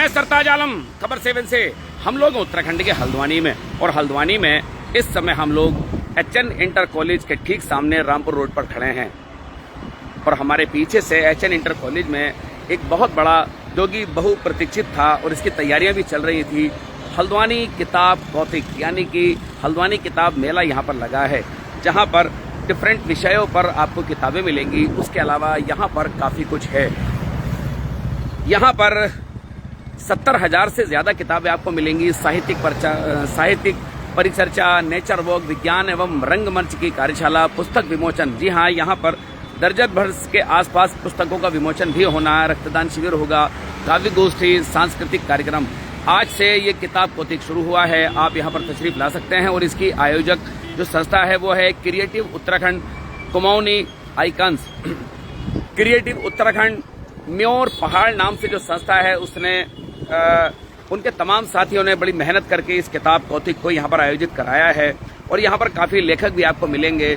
मैं सरताज आलम खबर 7 से। हम लोग उत्तराखंड के हल्द्वानी में, और हल्द्वानी में इस समय हम लोग HN इंटर कॉलेज के ठीक सामने रामपुर रोड पर खड़े हैं। और हमारे पीछे से HN इंटर कॉलेज में एक बहुत बड़ा, जो कि बहुप्रतीक्षित था और इसकी तैयारियां भी चल रही थी, हल्द्वानी किताब कौतिक यानी कि हल्द्वानी किताब मेला यहाँ पर लगा है, जहाँ पर डिफरेंट विषयों पर आपको किताबें मिलेंगी। उसके अलावा यहाँ पर काफ़ी कुछ है। यहाँ पर 70,000 से ज़्यादा किताबें आपको मिलेंगी। साहित्यिक परिचर्चा, नेचर वॉक, विज्ञान एवं रंगमंच की कार्यशाला, पुस्तक विमोचन। जी हाँ, यहाँ पर दर्जन भर के आसपास पुस्तकों का विमोचन भी होना है। रक्तदान शिविर होगा, काव्य गोष्ठी, सांस्कृतिक कार्यक्रम। आज से ये किताब कौतिक शुरू हुआ है। आप यहाँ पर तशरीफ ला सकते हैं। और इसकी आयोजक जो संस्था है वो है creative Uttarakhand Kumaoni icons. Creative Uttarakhand more पहाड़ नाम से जो संस्था है, उसने उनके तमाम साथियों ने बड़ी मेहनत करके इस किताब कौतिक को यहाँ पर आयोजित कराया है। और यहाँ पर काफ़ी लेखक भी आपको मिलेंगे,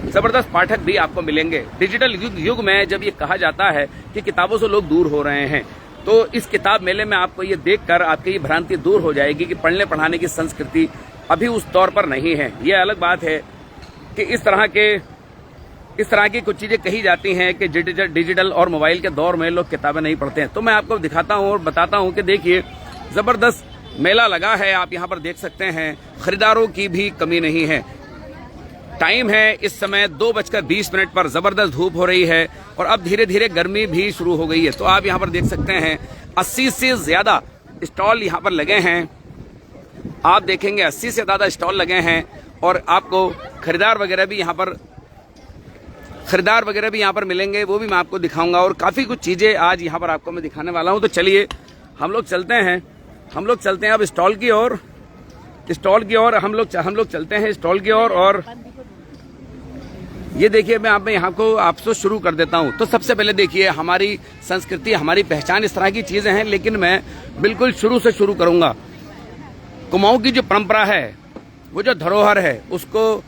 जबरदस्त पाठक भी आपको मिलेंगे। डिजिटल युग में जब ये कहा जाता है कि किताबों से लोग दूर हो रहे हैं, तो इस किताब मेले में आपको ये देखकर आपकी ये भ्रांति दूर हो जाएगी कि पढ़ने पढ़ाने की संस्कृति अभी उस तौर पर नहीं है। ये अलग बात है कि इस तरह की कुछ चीजें कही जाती हैं कि डिजिटल और मोबाइल के दौर में लोग किताबें नहीं पढ़ते हैं। तो मैं आपको दिखाता हूँ और बताता हूँ कि देखिए, जबरदस्त मेला लगा है। आप यहाँ पर देख सकते हैं, खरीदारों की भी कमी नहीं है। टाइम है इस समय 2:20 पर। जबरदस्त धूप हो रही है और अब धीरे धीरे गर्मी भी शुरू हो गई है। तो आप यहाँ पर देख सकते हैं 80 से ज्यादा स्टॉल यहाँ पर लगे हैं। आप देखेंगे 80 से ज्यादा स्टॉल लगे हैं और आपको खरीदार वगैरह भी यहाँ पर मिलेंगे। वो भी मैं आपको दिखाऊंगा और काफी कुछ चीजें आज यहाँ पर आपको मैं दिखाने वाला हूँ। तो चलिए हम लोग चलते हैं अब स्टॉल की ओर। हम लोग चलते हैं स्टॉल की ओर। और ये देखिए, मैं यहाँ को आपसे शुरू कर देता हूँ। तो सबसे पहले देखिए, हमारी संस्कृति, हमारी पहचान इस तरह की चीजें हैं, लेकिन मैं बिल्कुल शुरू से शुरू करूंगा। कुमाऊं की जो परंपरा है, वो जो धरोहर है, उसको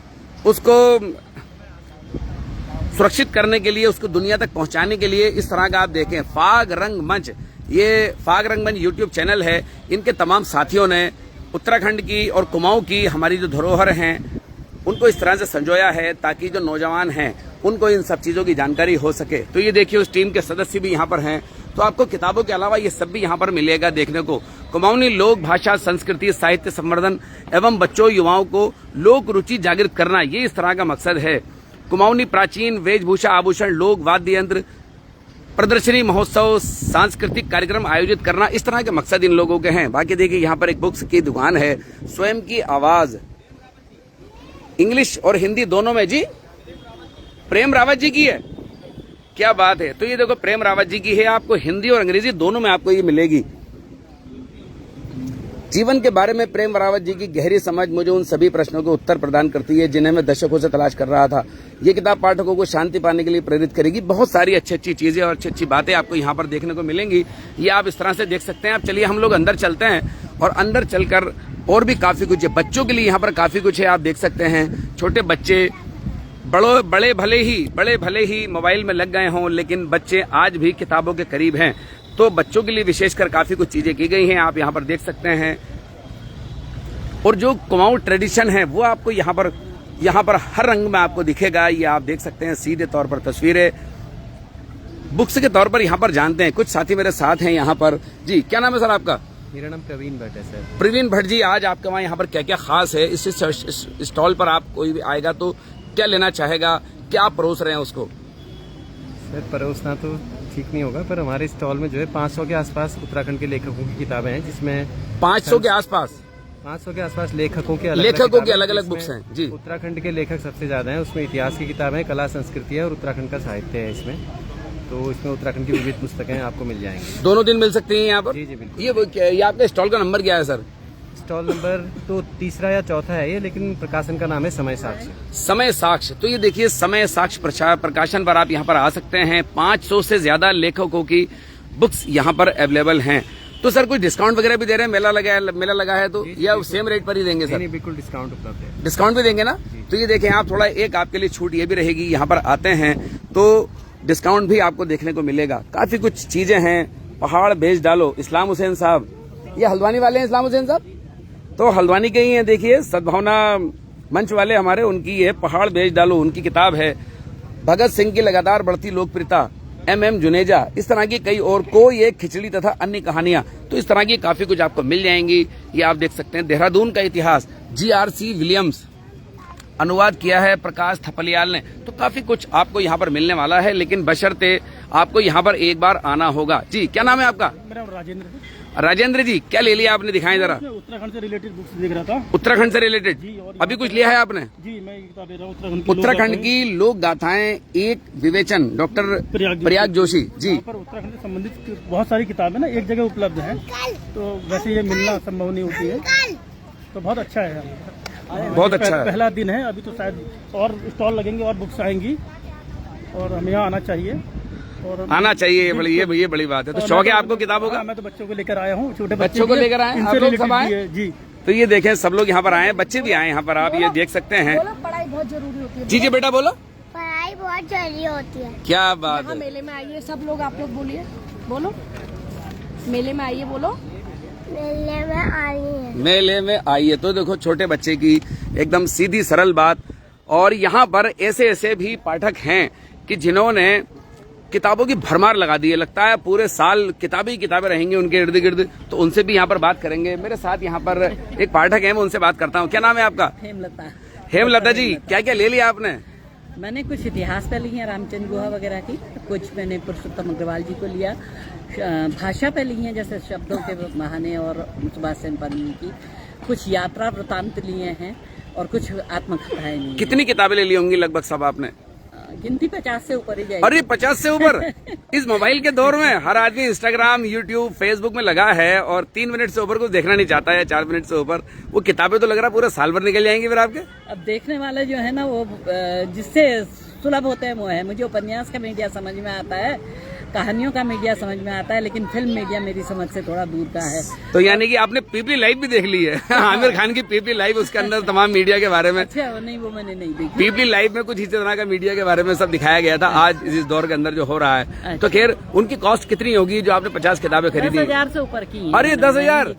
सुरक्षित करने के लिए, उसको दुनिया तक पहुंचाने के लिए इस तरह का आप देखें फाग रंग मंच, ये फाग रंग मंच यूट्यूब चैनल है। इनके तमाम साथियों ने उत्तराखंड की और कुमाऊं की हमारी जो धरोहर हैं, उनको इस तरह से संजोया है ताकि जो नौजवान हैं उनको इन सब चीजों की जानकारी हो सके। तो ये देखिए, उस टीम के सदस्य भी यहाँ पर हैं। तो आपको किताबों के अलावा ये सब भी यहाँ पर मिलेगा देखने को। कुमाऊनी लोक भाषा, संस्कृति, साहित्य संवर्धन एवं बच्चों युवाओं को लोक रुचि जागृत करना, ये इस तरह का मकसद है। कुमाऊनी प्राचीन वेशभूषा, आभूषण, लोक वाद्य यंत्र, प्रदर्शनी, महोत्सव, सांस्कृतिक कार्यक्रम आयोजित करना, इस तरह के मकसद इन लोगों के हैं। बाकी देखिए, यहाँ पर एक बुक्स की दुकान है, स्वयं की आवाज, इंग्लिश और हिंदी दोनों में। जी, प्रेम रावत जी की है, क्या बात है। तो ये देखो, प्रेम रावत जी की है, आपको हिंदी और अंग्रेजी दोनों में आपको ये मिलेगी। जीवन के बारे में प्रेम रावत जी की गहरी समझ मुझे उन सभी प्रश्नों के उत्तर प्रदान करती है जिन्हें मैं दशकों से तलाश कर रहा था। ये किताब पाठकों को शांति पाने के लिए प्रेरित करेगी। बहुत सारी अच्छी चीजें और अच्छी बातें आपको यहाँ पर देखने को मिलेंगी। ये आप इस तरह से देख सकते हैं। आप चलिए हम लोग अंदर चलते हैं और अंदर चलकर और भी काफी कुछ है। बच्चों के लिए यहाँ पर काफी कुछ है, आप देख सकते हैं। छोटे बच्चे, बड़े भले ही मोबाइल में लग गए हों, लेकिन बच्चे आज भी किताबों के करीब हैं। तो बच्चों के लिए विशेषकर काफी कुछ चीजें की गई हैं, आप यहाँ पर देख सकते हैं। और जो कुमाऊं ट्रेडिशन है वो आपको यहाँ पर हर रंग में आपको दिखेगा। ये आप देख सकते हैं, सीधे तौर पर तस्वीरें, बुक्स के तौर पर यहाँ पर जानते हैं। कुछ साथी मेरे साथ हैं यहाँ पर। जी, क्या नाम है सर आपका? मेरा नाम प्रवीण भट्ट है सर। प्रवीण भट्ट जी, आज आपके वहाँ यहाँ पर क्या क्या खास है? इस स्टॉल पर आप कोई भी आएगा तो क्या लेना चाहेगा, क्या आप परोस रहे हैं उसको? सर, परोसना तो ठीक नहीं होगा, पर हमारे स्टॉल में जो है 500 के आसपास उत्तराखंड के लेखकों की किताबें हैं, जिसमें 500 के आसपास लेखकों के अलग अलग बुक्स हैं। जी, उत्तराखंड के लेखक सबसे ज्यादा हैं। उसमें इतिहास की किताबें, कला संस्कृति है और उत्तराखंड का साहित्य है इसमें। तो इसमें उत्तराखंड की विविध पुस्तकें आपको मिल जाएंगी। दोनों दिन मिल सकती हैं यहाँ पर? जी बिल्कुल। ये आपका स्टॉल का नंबर क्या है सर? स्टॉल नंबर तो 3रा या 4था है ये, लेकिन प्रकाशन का नाम है समय साक्ष्य। समय साक्ष्य। तो ये देखिए, समय साक्ष्य प्रकाशन पर आप यहाँ पर आ सकते हैं। 500 से ज्यादा लेखकों की बुक्स यहाँ पर अवेलेबल हैं। तो सर, कुछ डिस्काउंट वगैरह भी दे रहे हैं? मेला लगा है तो या सेम रेट पर ही देंगे सर? नहीं, बिल्कुल डिस्काउंट उपलब्ध है। डिस्काउंट भी देंगे ना? तो ये देखें आप, थोड़ा एक आपके लिए छूट ये भी रहेगी। यहाँ पर आते हैं तो डिस्काउंट भी आपको देखने को मिलेगा। काफी कुछ चीजें हैं पहाड़ बेच डालो, इस्लाम हुसैन साहब, ये हल्द्वानी वाले हैं इस्लाम हुसैन साहब, तो हल्द्वानी के ही हैं। देखिए सद्भावना मंच वाले हमारे, उनकी ये पहाड़ बेच डालो उनकी किताब है। भगत सिंह की लगातार बढ़ती लोकप्रियता, MM जुनेजा, इस तरह की कई और, कोई एक खिचड़ी तथा अन्य कहानियां, तो इस तरह की काफी कुछ आपको मिल जाएंगी। ये आप देख सकते हैं देहरादून का इतिहास, GRC विलियम्स, अनुवाद किया है प्रकाश थपलियाल ने। तो काफी कुछ आपको यहाँ पर मिलने वाला है, लेकिन बशर्ते आपको यहाँ पर एक बार आना होगा। जी क्या नाम है आपका? मेरा राजेंद्र। राजेंद्र जी, क्या ले लिया आपने, दिखाएं जरा। उत्तराखंड से रिलेटेड बुक्स देख रहा था। उत्तराखंड से रिलेटेड जी, और अभी कुछ लिया है आपने? जी, मैं किताब ले रहा हूँ उत्तराखंड की लोक गाथाएं, एक विवेचन, डॉक्टर प्रयाग जोशी जी। पर उत्तराखंड से संबंधित बहुत सारी किताबें ना एक जगह उपलब्ध है, तो वैसे ये मिलना संभव नहीं होती है, तो बहुत अच्छा है। बहुत अच्छा है। पहला दिन है अभी, तो शायद और स्टॉल लगेंगे और बुक्स आएंगी, और हमें यहाँ आना चाहिए और आना चाहिए। ये बड़ी बात है। तो शौक है आपको किताबों का? मैं तो बच्चों को लेकर आया हूँ, छोटे बच्चों को लेकर आए, आप लोग सब आए जी। तो ये देखें सब लोग यहाँ पर आए, बच्चे भी आए यहाँ पर, आप ये देख सकते हैं। पढ़ाई बहुत जरूरी होती है। जी जी बेटा बोलो। पढ़ाई बहुत जरूरी होती है। क्या बात है। मेले में आइए सब लोग, आप लोग बोलिए, बोलो मेले में आइए, बोलो मेले में आइए, मेले में आइए। तो देखो छोटे बच्चे की एकदम सीधी सरल बात। और यहाँ पर ऐसे ऐसे भी पाठक हैं कि जिन्होंने किताबों की भरमार लगा दी है, लगता है पूरे साल किताबें ही किताबें रहेंगी उनके इर्द गिर्द। तो उनसे भी यहाँ पर बात करेंगे। मेरे साथ यहाँ पर एक पाठक है, मैं उनसे बात करता हूँ। क्या नाम है आपका? हेमलता। हेमलता जी, क्या क्या ले लिया आपने? मैंने कुछ इतिहास पे ली है, रामचंद्र गुहा वगैरह की, कुछ मैंने पुरुषोत्तम अग्रवाल जी को लिया, भाषा पे ली है जैसे शब्दों के बहाने और सुभाष सेन पानी की, कुछ यात्रा वृतांत लिए हैं और कुछ आत्मकथाएं ली हैं। कितनी किताबें ले ली होंगी लगभग सब आपने? गिनती 50 से ऊपर ही जाएगी। अरे 50 से ऊपर। इस मोबाइल के दौर में हर आदमी इंस्टाग्राम, यूट्यूब, फेसबुक में लगा है और 3 मिनट से ऊपर कुछ देखना नहीं चाहता है, 4 मिनट से ऊपर। वो किताबें तो लग रहा है पूरा साल भर निकल जाएंगी फिर आपके। अब देखने वाले जो है ना, वो जिससे सुलभ होते हैं वो है। मुझे उपन्यास का मीडिया समझ में आता है, कहानियों का मीडिया समझ में आता है, लेकिन फिल्म मीडिया मेरी समझ से थोड़ा दूर का है। तो यानी कि आपने पीपली लाइव भी देख ली है? आमिर खान की पीपली लाइव, उसके अंदर तमाम मीडिया के बारे में। अच्छा, नहीं वो मैंने नहीं देखी। पीपली लाइव में कुछ इस तरह का मीडिया के बारे में सब दिखाया गया था आज इस दौर के अंदर जो हो रहा है। तो खैर उनकी कॉस्ट कितनी होगी जो आपने 50 किताबें खरीदी? 10,000 से ऊपर की। अरे 10,000?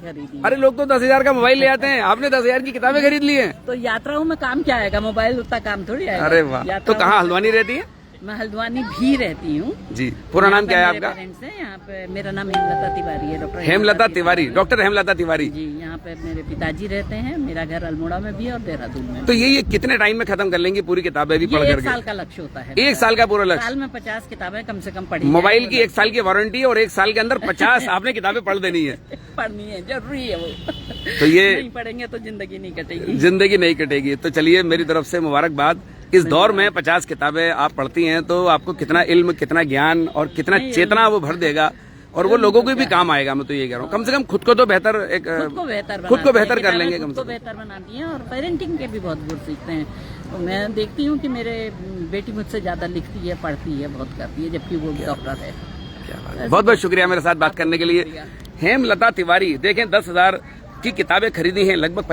अरे लोग तो 10,000 का मोबाइल ले आते हैं, आपने 10,000 की किताबें खरीद ली है। तो यात्राओं में काम क्या आएगा, मोबाइल उतना काम थोड़ी आएगा। अरे वाह। तो कहाँ हल्द्वानी रहती है? मैं हल्द्वानी भी रहती हूँ जी। पूरा नाम क्या है आपका? यहाँ पे मेरा नाम हेमलता तिवारी है, डॉक्टर हेमलता तिवारी, डॉक्टर हेमलता तिवारी जी। यहाँ पे मेरे पिताजी रहते हैं, मेरा घर अल्मोड़ा में भी है और देहरादून में। तो ये कितने टाइम में खत्म कर लेंगी पूरी किताबें भी पढ़ ये 1 करके? साल का लक्ष्य होता है। 1 साल का पूरा लक्ष्य? साल में 50 किताबें कम से कम पढ़ी। मोबाइल की 1 साल की वारंटी और 1 साल के अंदर 50 आपने किताबें पढ़ देनी है। पढ़नी है, जरूरी है वो। तो ये नहीं पढ़ेंगे तो जिंदगी नहीं कटेगी। जिंदगी नहीं कटेगी। तो चलिए मेरी तरफ से मुबारकबाद। इस दौर में 50 किताबें आप पढ़ती हैं तो आपको कितना इल्म, कितना ज्ञान और कितना चेतना वो भर देगा, और वो लोगों को भी काम आएगा। मैं तो ये कह रहा हूँ, कम से कम खुद को तो बेहतर खुद को बेहतर कर लेंगे, कम से कम बेहतर बनाती हैं। और पेरेंटिंग के भी बहुत गुण सीखते हैं। तो मैं देखती हूँ कि मेरे बेटी मुझसे ज्यादा लिखती है, पढ़ती है, बहुत करती है, जबकि वो डॉक्टर है। बहुत बहुत शुक्रिया मेरे साथ बात करने के लिए। हेमलता तिवारी, देखें 10,000 की किताबें खरीदी हैं, लगभग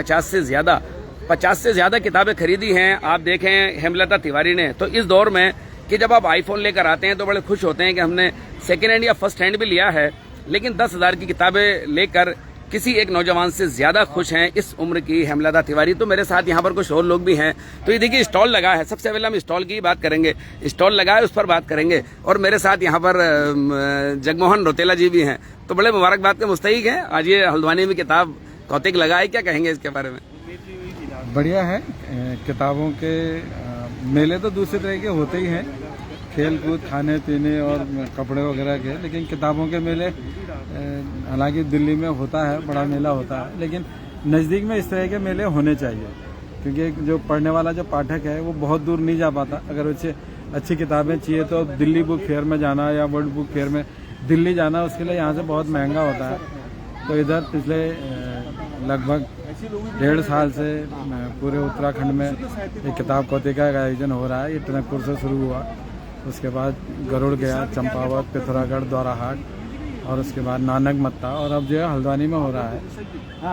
50 से ज्यादा किताबें खरीदी हैं। आप देखें हेमलता तिवारी ने। तो इस दौर में कि जब आप आईफोन लेकर आते हैं तो बड़े खुश होते हैं कि हमने सेकेंड हैंड या फर्स्ट हैंड भी लिया है, लेकिन 10,000 की किताबें लेकर किसी एक नौजवान से ज्यादा खुश हैं इस उम्र की हेमलता तिवारी। तो मेरे साथ यहाँ पर कुछ और लोग भी हैं। तो ये देखिए स्टॉल लगा है, सबसे पहले हम स्टॉल की बात करेंगे। स्टॉल लगा है उस पर बात करेंगे। और मेरे साथ यहाँ पर जगमोहन रोतेला जी भी हैं। तो बड़े मुबारकबाद के मुस्तहिक हैं। आज ये हल्द्वानी में किताब कौतिक लगा है, क्या कहेंगे इसके बारे में? बढ़िया है। किताबों के मेले तो दूसरे तरह के होते ही हैं, खेल कूद, खाने पीने और कपड़े वगैरह के, लेकिन किताबों के मेले हालांकि दिल्ली में होता है, बड़ा मेला होता है, लेकिन नज़दीक में इस तरह के मेले होने चाहिए, क्योंकि जो पढ़ने वाला जो पाठक है वो बहुत दूर नहीं जा पाता। अगर उसे अच्छी किताबें चाहिए तो दिल्ली बुक फेयर में जाना या वर्ल्ड बुक फेयर में दिल्ली जाना, उसके लिए यहाँ से बहुत महंगा होता है। तो इधर पिछले लगभग 1.5 साल से पूरे उत्तराखंड में एक किताब कौतिका का आयोजन हो रहा है। ये टनकपुर से शुरू हुआ, उसके बाद गरुड़ गया, चंपावत, पिथौरागढ़, द्वाराहाट, और उसके बाद नानक मत्ता, और अब जो है हल्द्वानी में हो रहा है।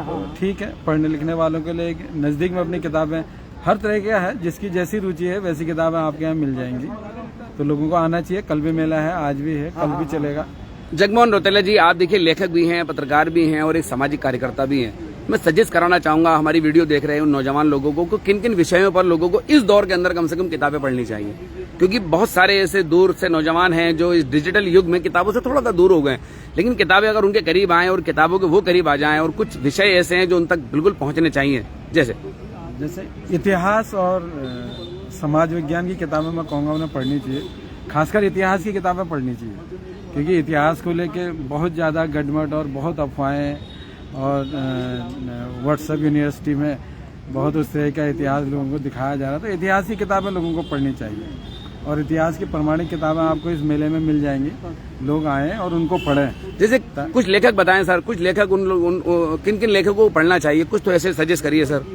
तो ठीक है, पढ़ने लिखने वालों के लिए नज़दीक में अपनी किताबें हर तरह का है, जिसकी जैसी रुचि है वैसी किताबें आपके यहाँ मिल जाएंगी। तो लोगों को आना चाहिए। कल भी मेला है, आज भी है, कल भी चलेगा। जगमोहन रौतेला जी, आप देखिए लेखक भी हैं, पत्रकार भी हैं और एक सामाजिक कार्यकर्ता भी हैं। मैं सजेस्ट कराना चाहूंगा हमारी वीडियो देख रहे हैं उन नौजवान लोगों को किन किन विषयों पर लोगों को इस दौर के अंदर कम से कम किताबें पढ़नी चाहिए, क्योंकि बहुत सारे ऐसे दूर से नौजवान हैं जो इस डिजिटल युग में किताबों से थोड़ा सा दूर हो गए, लेकिन किताबें अगर उनके करीब आएं और किताबों के वो करीब आ जाएं, और कुछ विषय ऐसे हैं जो उन तक बिल्कुल पहुंचने चाहिए, जैसे इतिहास और समाज विज्ञान की किताबें मैं कहूँगा उन्हें पढ़नी चाहिए। खासकर इतिहास की किताबें पढ़नी चाहिए, क्योंकि इतिहास को लेके बहुत ज़्यादा गडमट और बहुत अफवाहें, और व्हाट्सएप यूनिवर्सिटी में बहुत उस तरह का इतिहास लोगों को दिखाया जा रहा था। तो इतिहास की किताबें लोगों को पढ़नी चाहिए, और इतिहास की प्रमाणिक किताबें आपको इस मेले में मिल जाएंगी। लोग आएँ और उनको पढ़ें। जैसे कुछ लेखक बताएं सर, कुछ लेखक किन किन लेखकों को पढ़ना चाहिए, कुछ तो ऐसे सजेस्ट करिए सर।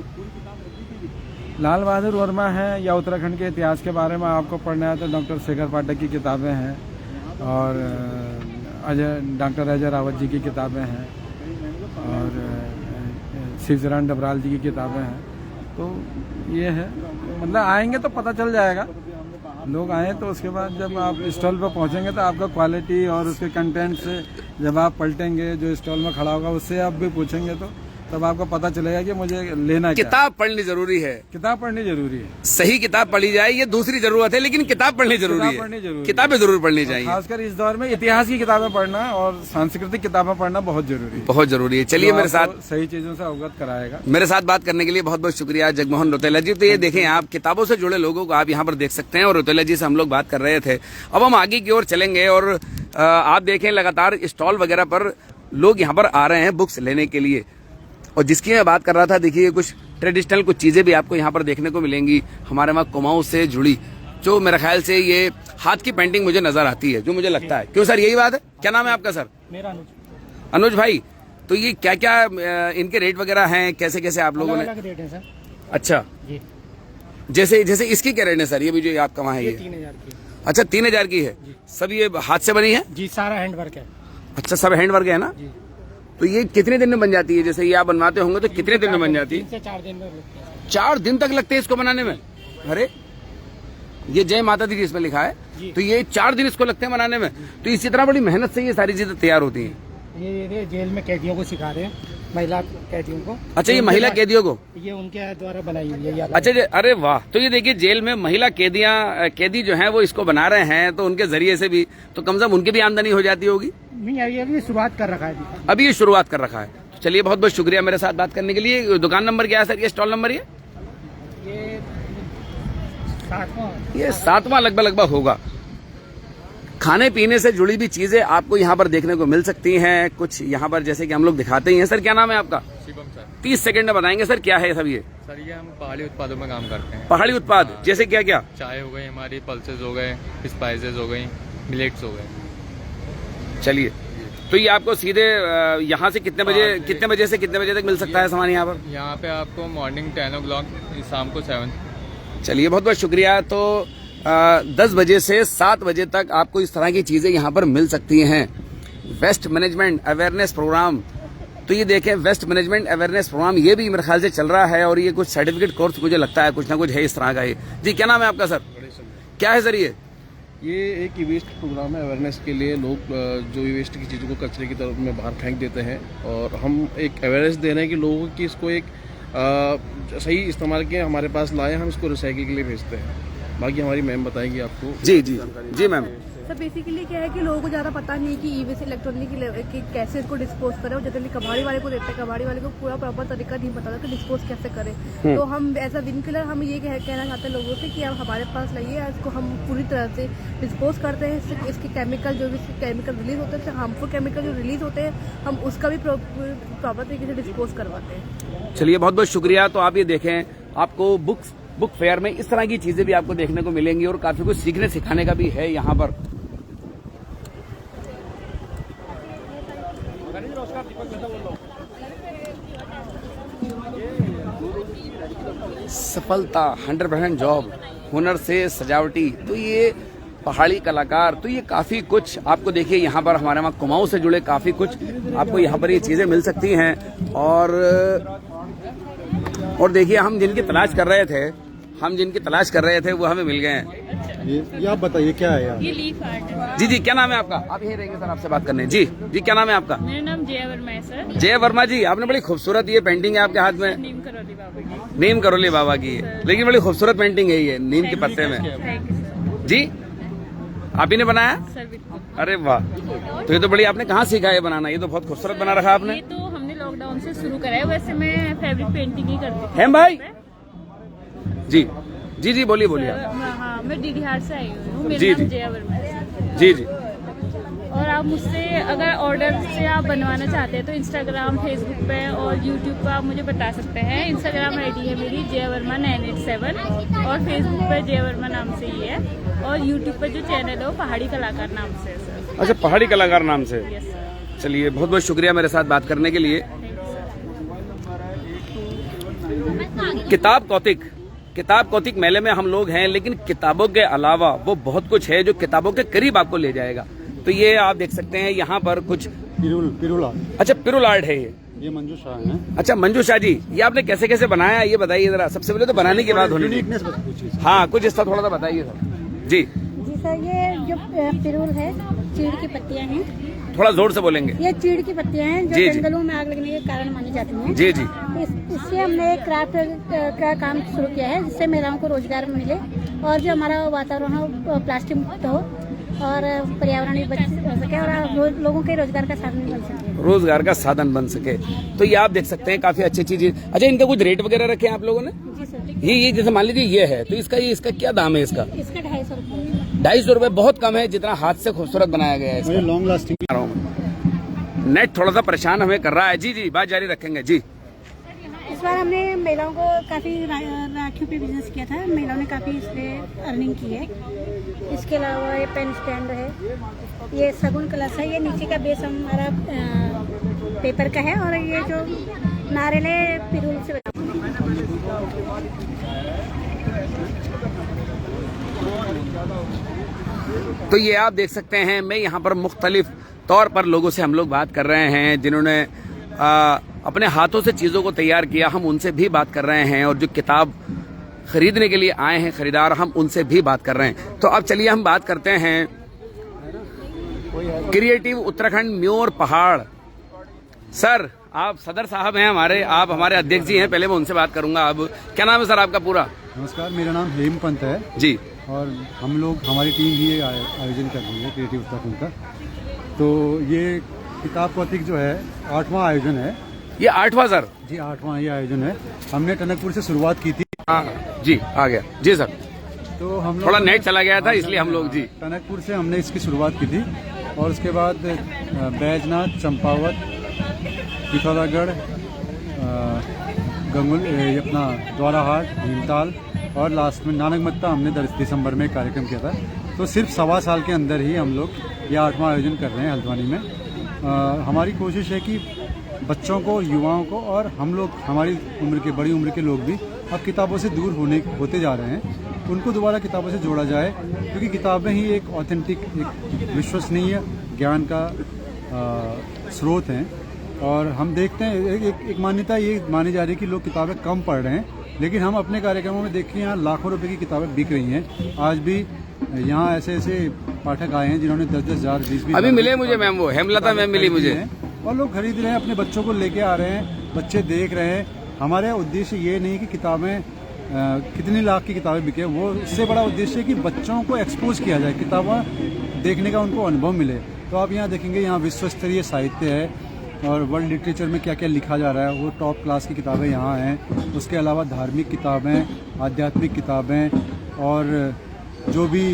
लाल बहादुर वर्मा है, या उत्तराखंड के इतिहास के बारे में आपको पढ़ना है तो डॉक्टर शेखर पाठक की किताबें हैं, और डॉक्टर अजय रावत जी की किताबें हैं, और शिवचरण डबराल जी की किताबें हैं। तो ये है, मतलब आएंगे तो पता चल जाएगा। लोग आए तो उसके बाद जब आप स्टॉल पर पहुंचेंगे तो आपका क्वालिटी और उसके कंटेंट से जब आप पलटेंगे, जो स्टॉल में खड़ा होगा उससे आप भी पूछेंगे तो तब आपको पता चलेगा कि मुझे लेना क्या। किताब पढ़नी जरूरी है, किताब पढ़नी जरूरी है। सही किताब पढ़ी जाए ये दूसरी जरूरत है, लेकिन किताब पढ़नी जरूरी है। किताबें जरूर पढ़नी चाहिए, खासकर इस दौर में इतिहास की किताबें पढ़ना और सांस्कृतिक किताबें पढ़ना बहुत जरूरी है। बहुत जरूरी है। चलिए मेरे साथ सही चीजों से अवगत कराएगा। मेरे साथ बात करने के लिए बहुत बहुत शुक्रिया जगमोहन रौतेला जी। तो ये देखें, आप किताबों से जुड़े लोगों को आप यहाँ पर देख सकते हैं, और रौतेला जी से हम लोग बात कर रहे थे। अब हम आगे की ओर चलेंगे, और आप देखें लगातार स्टॉल वगैरह पर लोग यहाँ पर आ रहे हैं बुक्स लेने के लिए। और जिसकी मैं बात कर रहा था, देखिए कुछ ट्रेडिशनल कुछ चीजें भी आपको यहाँ पर देखने को मिलेंगी हमारे वहाँ कुमाऊं से जुड़ी, जो मेरे ख्याल से ये हाथ की पेंटिंग मुझे नजर आती है, जो मुझे लगता है। क्यों सर, यही बात है? क्या नाम है आपका सर? मेरा अनुज भाई। तो ये क्या क्या इनके रेट वगैरह हैं, कैसे कैसे आप लोगों ने? रेट है सर। अच्छा जी। जैसे इसकी क्या रेट है सर? ये भी जो आपका वहाँ है, ये 3000 की। अच्छा 3000 की है। सब ये हाथ से बनी है? जी, सारा हैंड वर्क है। अच्छा, सब हैंड वर्क है ना? तो ये कितने दिन में बन जाती है? जैसे ये आप बनवाते होंगे तो कितने दिन में बन जाती है? 3 से 4 दिन में लगते हैं। 4 दिन तक लगते हैं इसको बनाने में? अरे ये जय माता दी इसमें लिखा है, तो ये 4 दिन इसको लगते हैं बनाने में। तो इसी तरह बड़ी मेहनत से ये सारी चीजें तैयार होती हैं। ये जेल में कैदियों को सिखा रहे हैं, महिला कैदियों को। अच्छा, ये महिला कैदियों को? ये उनके द्वारा बनाई हुई है। अच्छा, अरे वाह। तो ये देखिए, जेल में महिला कैदी जो हैं वो इसको बना रहे हैं, तो उनके जरिए से भी तो कम से कम उनकी भी आमदनी हो जाती होगी। नहीं, अभी शुरुआत कर रखा है। अभी ये शुरुआत कर रखा है। तो चलिए, बहुत बहुत शुक्रिया मेरे साथ बात करने के लिए। दुकान नंबर क्या है सर? ये स्टॉल नंबर? ये 7वां लगभग होगा। खाने पीने से जुड़ी भी चीजें आपको यहाँ पर देखने को मिल सकती हैं। कुछ यहाँ पर जैसे कि हम लोग दिखाते ही हैं। सर क्या नाम है आपका? शिवम सर। 30 सेकंड में बताएंगे सर, क्या है सब ये? सर ये हम पहाड़ी उत्पादों में काम करते हैं। पहाड़ी उत्पाद जैसे क्या क्या? चाय हो गई हमारी, पल्सेस हो गए, स्पाइसेस हो गई, मिलेट्स हो गए। चलिए, तो ये आपको सीधे यहाँ से कितने बजे से कितने बजे तक मिल सकता है सामान यहाँ पर? यहाँ पे आपको मॉर्निंग 10 o'clock, शाम को 7। चलिए, बहुत बहुत शुक्रिया। तो 10 बजे से 7 बजे तक आपको इस तरह की चीजें यहाँ पर मिल सकती हैं। वेस्ट मैनेजमेंट अवेयरनेस प्रोग्राम, तो ये देखें, वेस्ट मैनेजमेंट अवेयरनेस प्रोग्राम ये भी मेरे ख्याल से चल रहा है, और ये कुछ सर्टिफिकेट कोर्स मुझे लगता है कुछ ना कुछ है इस तरह का। ये जी, क्या नाम है आपका सर? क्या है सर ये एक ई वेस्ट प्रोग्राम है अवेयरनेस के लिए। लोग जो ई वेस्ट की चीज़ों को कचरे की तरफ में बाहर फेंक देते हैं, और हम एक अवेयरनेस दे रहे हैं कि लोगों की इसको एक सही इस्तेमाल के हमारे पास लाए, हम इसको रिसाइकिल के लिए भेजते हैं। बाकी हमारी मैम बताएंगी आपको। जी मैम। सर बेसिकली क्या है कि लोगों को ज़्यादा पता नहीं है कि ई वेस्ट इलेक्ट्रॉनिक कि कैसे इसको डिस्पोज करें, और जनरली कबाड़ी वाले को देते हैं, कबाड़ी वाले को पूरा प्रॉपर तरीका नहीं पता था कि डिस्पोज कैसे करें। तो हम एज अ विन किलर हम ये कहना चाहते हैं लोगों से कि आप हमारे पास लाइए, इसको हम पूरी तरह से डिस्पोज करते हैं। इसके केमिकल जो भी केमिकल रिलीज होते हैं, हार्मफुल केमिकल जो रिलीज होते हैं, हम उसका भी प्रॉपर तरीके से डिस्पोज करवाते हैं। चलिए, बहुत बहुत शुक्रिया। तो आप ये देखें, आपको बुक फेयर में इस तरह की चीजें भी आपको देखने को मिलेंगी, और काफी कुछ सीखने सिखाने का भी है यहाँ पर। सफलता 100% जॉब, हुनर से सजावटी, तो ये पहाड़ी कलाकार, तो ये काफी कुछ आपको देखिए यहाँ पर हमारे वहाँ कुमाऊं से जुड़े काफी कुछ आपको यहाँ पर ये चीजें मिल सकती हैं। और देखिए, हम जिनकी तलाश कर रहे थे, हम जिनकी तलाश कर रहे थे वो हमें मिल गए हैं। ये आप बताइए क्या है यार? ये लीफ आर्ट है। जी जी, क्या नाम है आपका? आप यही रहेंगे सर, आपसे बात करने। जी जी, क्या नाम है आपका? मेरा नाम जय वर्मा है सर। जय वर्मा जी, आपने बड़ी खूबसूरत ये पेंटिंग है आपके हाथ में, नीम करौली बाबा की। नीम करोली बाबा की है, लेकिन बड़ी खूबसूरत पेंटिंग है ये नीम के पत्ते में। थैंक यू जी, आप ही ने बनाया? सर। बिल्कुल। अरे वाह, तो ये तो बड़ी, आपने कहाँ सीखा ये बनाना? ये तो बहुत खूबसूरत बना रखा आपने। ये तो हमने लॉकडाउन से शुरू करा है। वैसे मैं फैब्रिक पेंटिंग ही करती थी। हेम भाई जी जी जी, बोलिए बोलिए। हाँ, मैं डीडीहार से आई हुई हूँ। जी, मेरा नाम जी। जय वर्मा है। जी जी, और आप मुझसे अगर ऑर्डर से आप बनवाना चाहते हैं तो इंस्टाग्राम, फेसबुक पे और यूट्यूब पे आप मुझे बता सकते हैं। इंस्टाग्राम आईडी है मेरी जय वर्मा 987 और फेसबुक पे जय वर्मा नाम से ही है, और यूट्यूब पे जो चैनल है वो पहाड़ी कलाकार नाम से है सर। अच्छा, पहाड़ी कलाकार नाम से। Yes sir. चलिए, बहुत बहुत शुक्रिया मेरे साथ बात करने के लिए। किताब कौतिक मेले में हम लोग हैं, लेकिन किताबों के अलावा वो बहुत कुछ है जो किताबों के करीब आपको ले जाएगा। तो ये आप देख सकते हैं यहाँ पर कुछ पिरुल आर्ट। अच्छा, पिरुल आर्ट है ये मंजू शाह है। अच्छा, मंजू शाह जी, ये आपने कैसे कैसे बनाया ये बताइए जरा। सबसे पहले तो बनाने की बात होनी चाहिए। हाँ, कुछ इसका थोड़ा सा बताइए सर। जी जी सर, ये जो पिरुल है, चीड़ की पत्तियां हैं। थोड़ा जोर से बोलेंगे। ये चीड़ की पत्तियां हैं जो जी, जी। जंगलों में आग लगने के कारण मानी जाती हैं। जी जी, इससे हमने एक क्राफ्ट का काम शुरू किया है, जिससे महिलाओं को रोजगार मिले और जो हमारा वातावरण हो प्लास्टिक मुक्त हो और पर्यावरण भी बच सके और लोगों के रोजगार का साधन बन सके। रोजगार का साधन बन सके। तो ये आप देख सकते हैं, काफी अच्छी चीज। अच्छा, इनका कुछ रेट वगैरह रखे हैं आप लोगों ने? जी सर। ये जैसे मान लीजिए ये है, तो इसका क्या दाम है इसका? इसका 250 रुपये। 250 रुपए बहुत कम है, जितना हाथ से खूबसूरत बनाया गया है इसका। Long lasting. नेट थोड़ा सा परेशान हमें कर रहा है। जी जी, बात जारी रखेंगे। जी, इस बार हमने महिलाओं को काफ़ी राखियों पे बिजनेस किया था। महिलाओं ने काफ़ी इस पे अर्निंग की है। इसके अलावा ये पेन स्टैंड है, ये सगुन कलश है। ये नीचे का बेस हमारा पेपर का है और ये जो नारियल है पिरुल से बना। तो ये आप देख सकते हैं, मैं यहाँ पर मुख्तलिफ तौर पर लोगों से हम लोग बात कर रहे हैं जिन्होंने अपने हाथों से चीज़ों को तैयार किया। हम उनसे भी बात कर रहे हैं, और जो किताब खरीदने के लिए आए हैं खरीदार, हम उनसे भी बात कर रहे हैं। तो अब चलिए हम बात करते हैं क्रिएटिव उत्तराखंड म्योर पहाड़। सर, आप सदर साहब हैं हमारे, आप हमारे अध्यक्ष जी हैं। पहले मैं उनसे बात करूंगा। अब क्या नाम है सर आपका पूरा? नमस्कार, मेरा नाम हेमपंत है जी, और हमारी टीम ही आयोजन कर रही है क्रिएटिव उत्तराखंड का। तो ये किताब कौतिक जो है 8वां आयोजन है। ये 8वां सर? जी, 8वां ये आयोजन है। हमने टनकपुर से शुरुआत की थी। जी, आ गया जी सर। तो हम थोड़ा नेट चला गया था, इसलिए हम लोग। जी, टनकपुर से हमने इसकी शुरुआत की थी, और उसके बाद बैजनाथ, चंपावत, पिथौरागढ़, गंगुल, अपना द्वाराहाट, भीमताल और लास्ट में नानकमत्ता हमने 10 दिसंबर में कार्यक्रम किया था। तो सिर्फ 1.25 साल के अंदर ही हम लोग ये 8वां आयोजन कर रहे हैं हल्द्वानी में। हमारी कोशिश है कि बच्चों को, युवाओं को, और हम लोग, हमारी उम्र के, बड़ी उम्र के लोग भी अब किताबों से दूर होते जा रहे हैं, उनको दोबारा किताबों से जोड़ा जाए, क्योंकि किताबें ही एक ऑथेंटिक, एक विश्वसनीय ज्ञान का स्रोत हैं। और हम देखते हैं एक मान्यता ये मानी जा रही है कि लोग किताबें कम पढ़ रहे हैं, लेकिन हम अपने कार्यक्रमों में देखिए यहाँ लाखों रुपए की किताबें बिक रही हैं। आज भी यहाँ ऐसे पाठक आए हैं जिन्होंने 10-10 हज़ार, 20-20 अभी मिले मुझे मैम, वो हेमलता मैम मिली मुझे, और लोग खरीद रहे हैं, अपने बच्चों को लेके आ रहे हैं, बच्चे देख रहे हैं। हमारे उद्देश्य ये नहीं कि किताबें कितनी लाख की किताबें बिके, वो इससे बड़ा उद्देश्य है कि बच्चों को एक्सपोज किया जाए, किताबें देखने का उनको अनुभव मिले। तो आप यहाँ देखेंगे, यहाँ विश्व स्तरीय साहित्य है और वर्ल्ड लिटरेचर में क्या क्या लिखा जा रहा है, वो टॉप क्लास की किताबें यहाँ हैं। उसके अलावा धार्मिक किताबें, आध्यात्मिक किताबें, और जो भी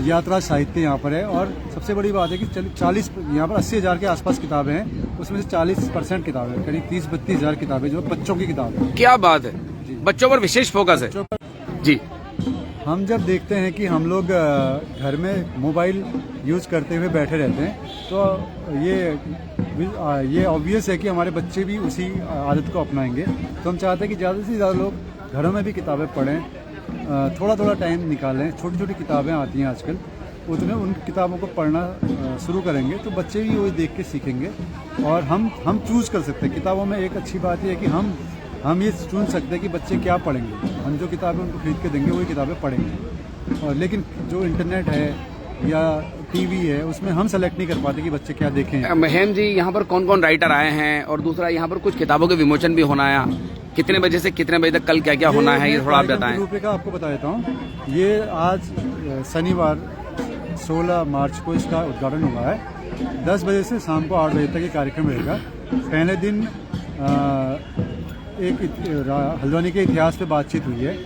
यात्रा साहित्य यहाँ पर है। और सबसे बड़ी बात है कि 40, यहाँ पर 80 हज़ार के आसपास किताबें हैं, उसमें से 40% किताबें, करीब 30-32 हज़ार किताबें जो बच्चों की किताबें हैं। क्या बात है, बच्चों पर विशेष फोकस है जी। हम जब देखते हैं कि हम लोग घर में मोबाइल यूज़ करते हुए बैठे रहते हैं, तो ये ऑब्वियस है कि हमारे बच्चे भी उसी आदत को अपनाएंगे। तो हम चाहते हैं कि ज़्यादा से ज़्यादा लोग घरों में भी किताबें पढ़ें, थोड़ा थोड़ा टाइम निकालें। छोटी छोटी किताबें आती हैं आजकल, उसमें उन किताबों को पढ़ना शुरू करेंगे तो बच्चे भी वही देख के सीखेंगे। और हम चूज़ कर सकते हैं किताबों में। एक अच्छी बात यह है कि हम ये चुन सकते हैं कि बच्चे क्या पढ़ेंगे। हम जो किताबें उनको खरीद के देंगे वही किताबें पढ़ेंगे। और लेकिन जो इंटरनेट है या टीवी है उसमें हम सेलेक्ट नहीं कर पाते कि बच्चे क्या देखें। महेम जी, यहाँ पर कौन कौन राइटर आए हैं, और दूसरा यहाँ पर कुछ किताबों के विमोचन भी होना है, कितने बजे से कितने बजे तक, कल क्या क्या होना है, ये थोड़ा आप बताएं। रूपरेखा आपको बता देता हूँ। ये आज शनिवार 16 मार्च को इसका उद्घाटन हुआ है। 10 बजे से शाम को 8 बजे तक ये कार्यक्रम रहेगा। पहले दिन एक हल्द्वानी के इतिहास पे बातचीत हुई है।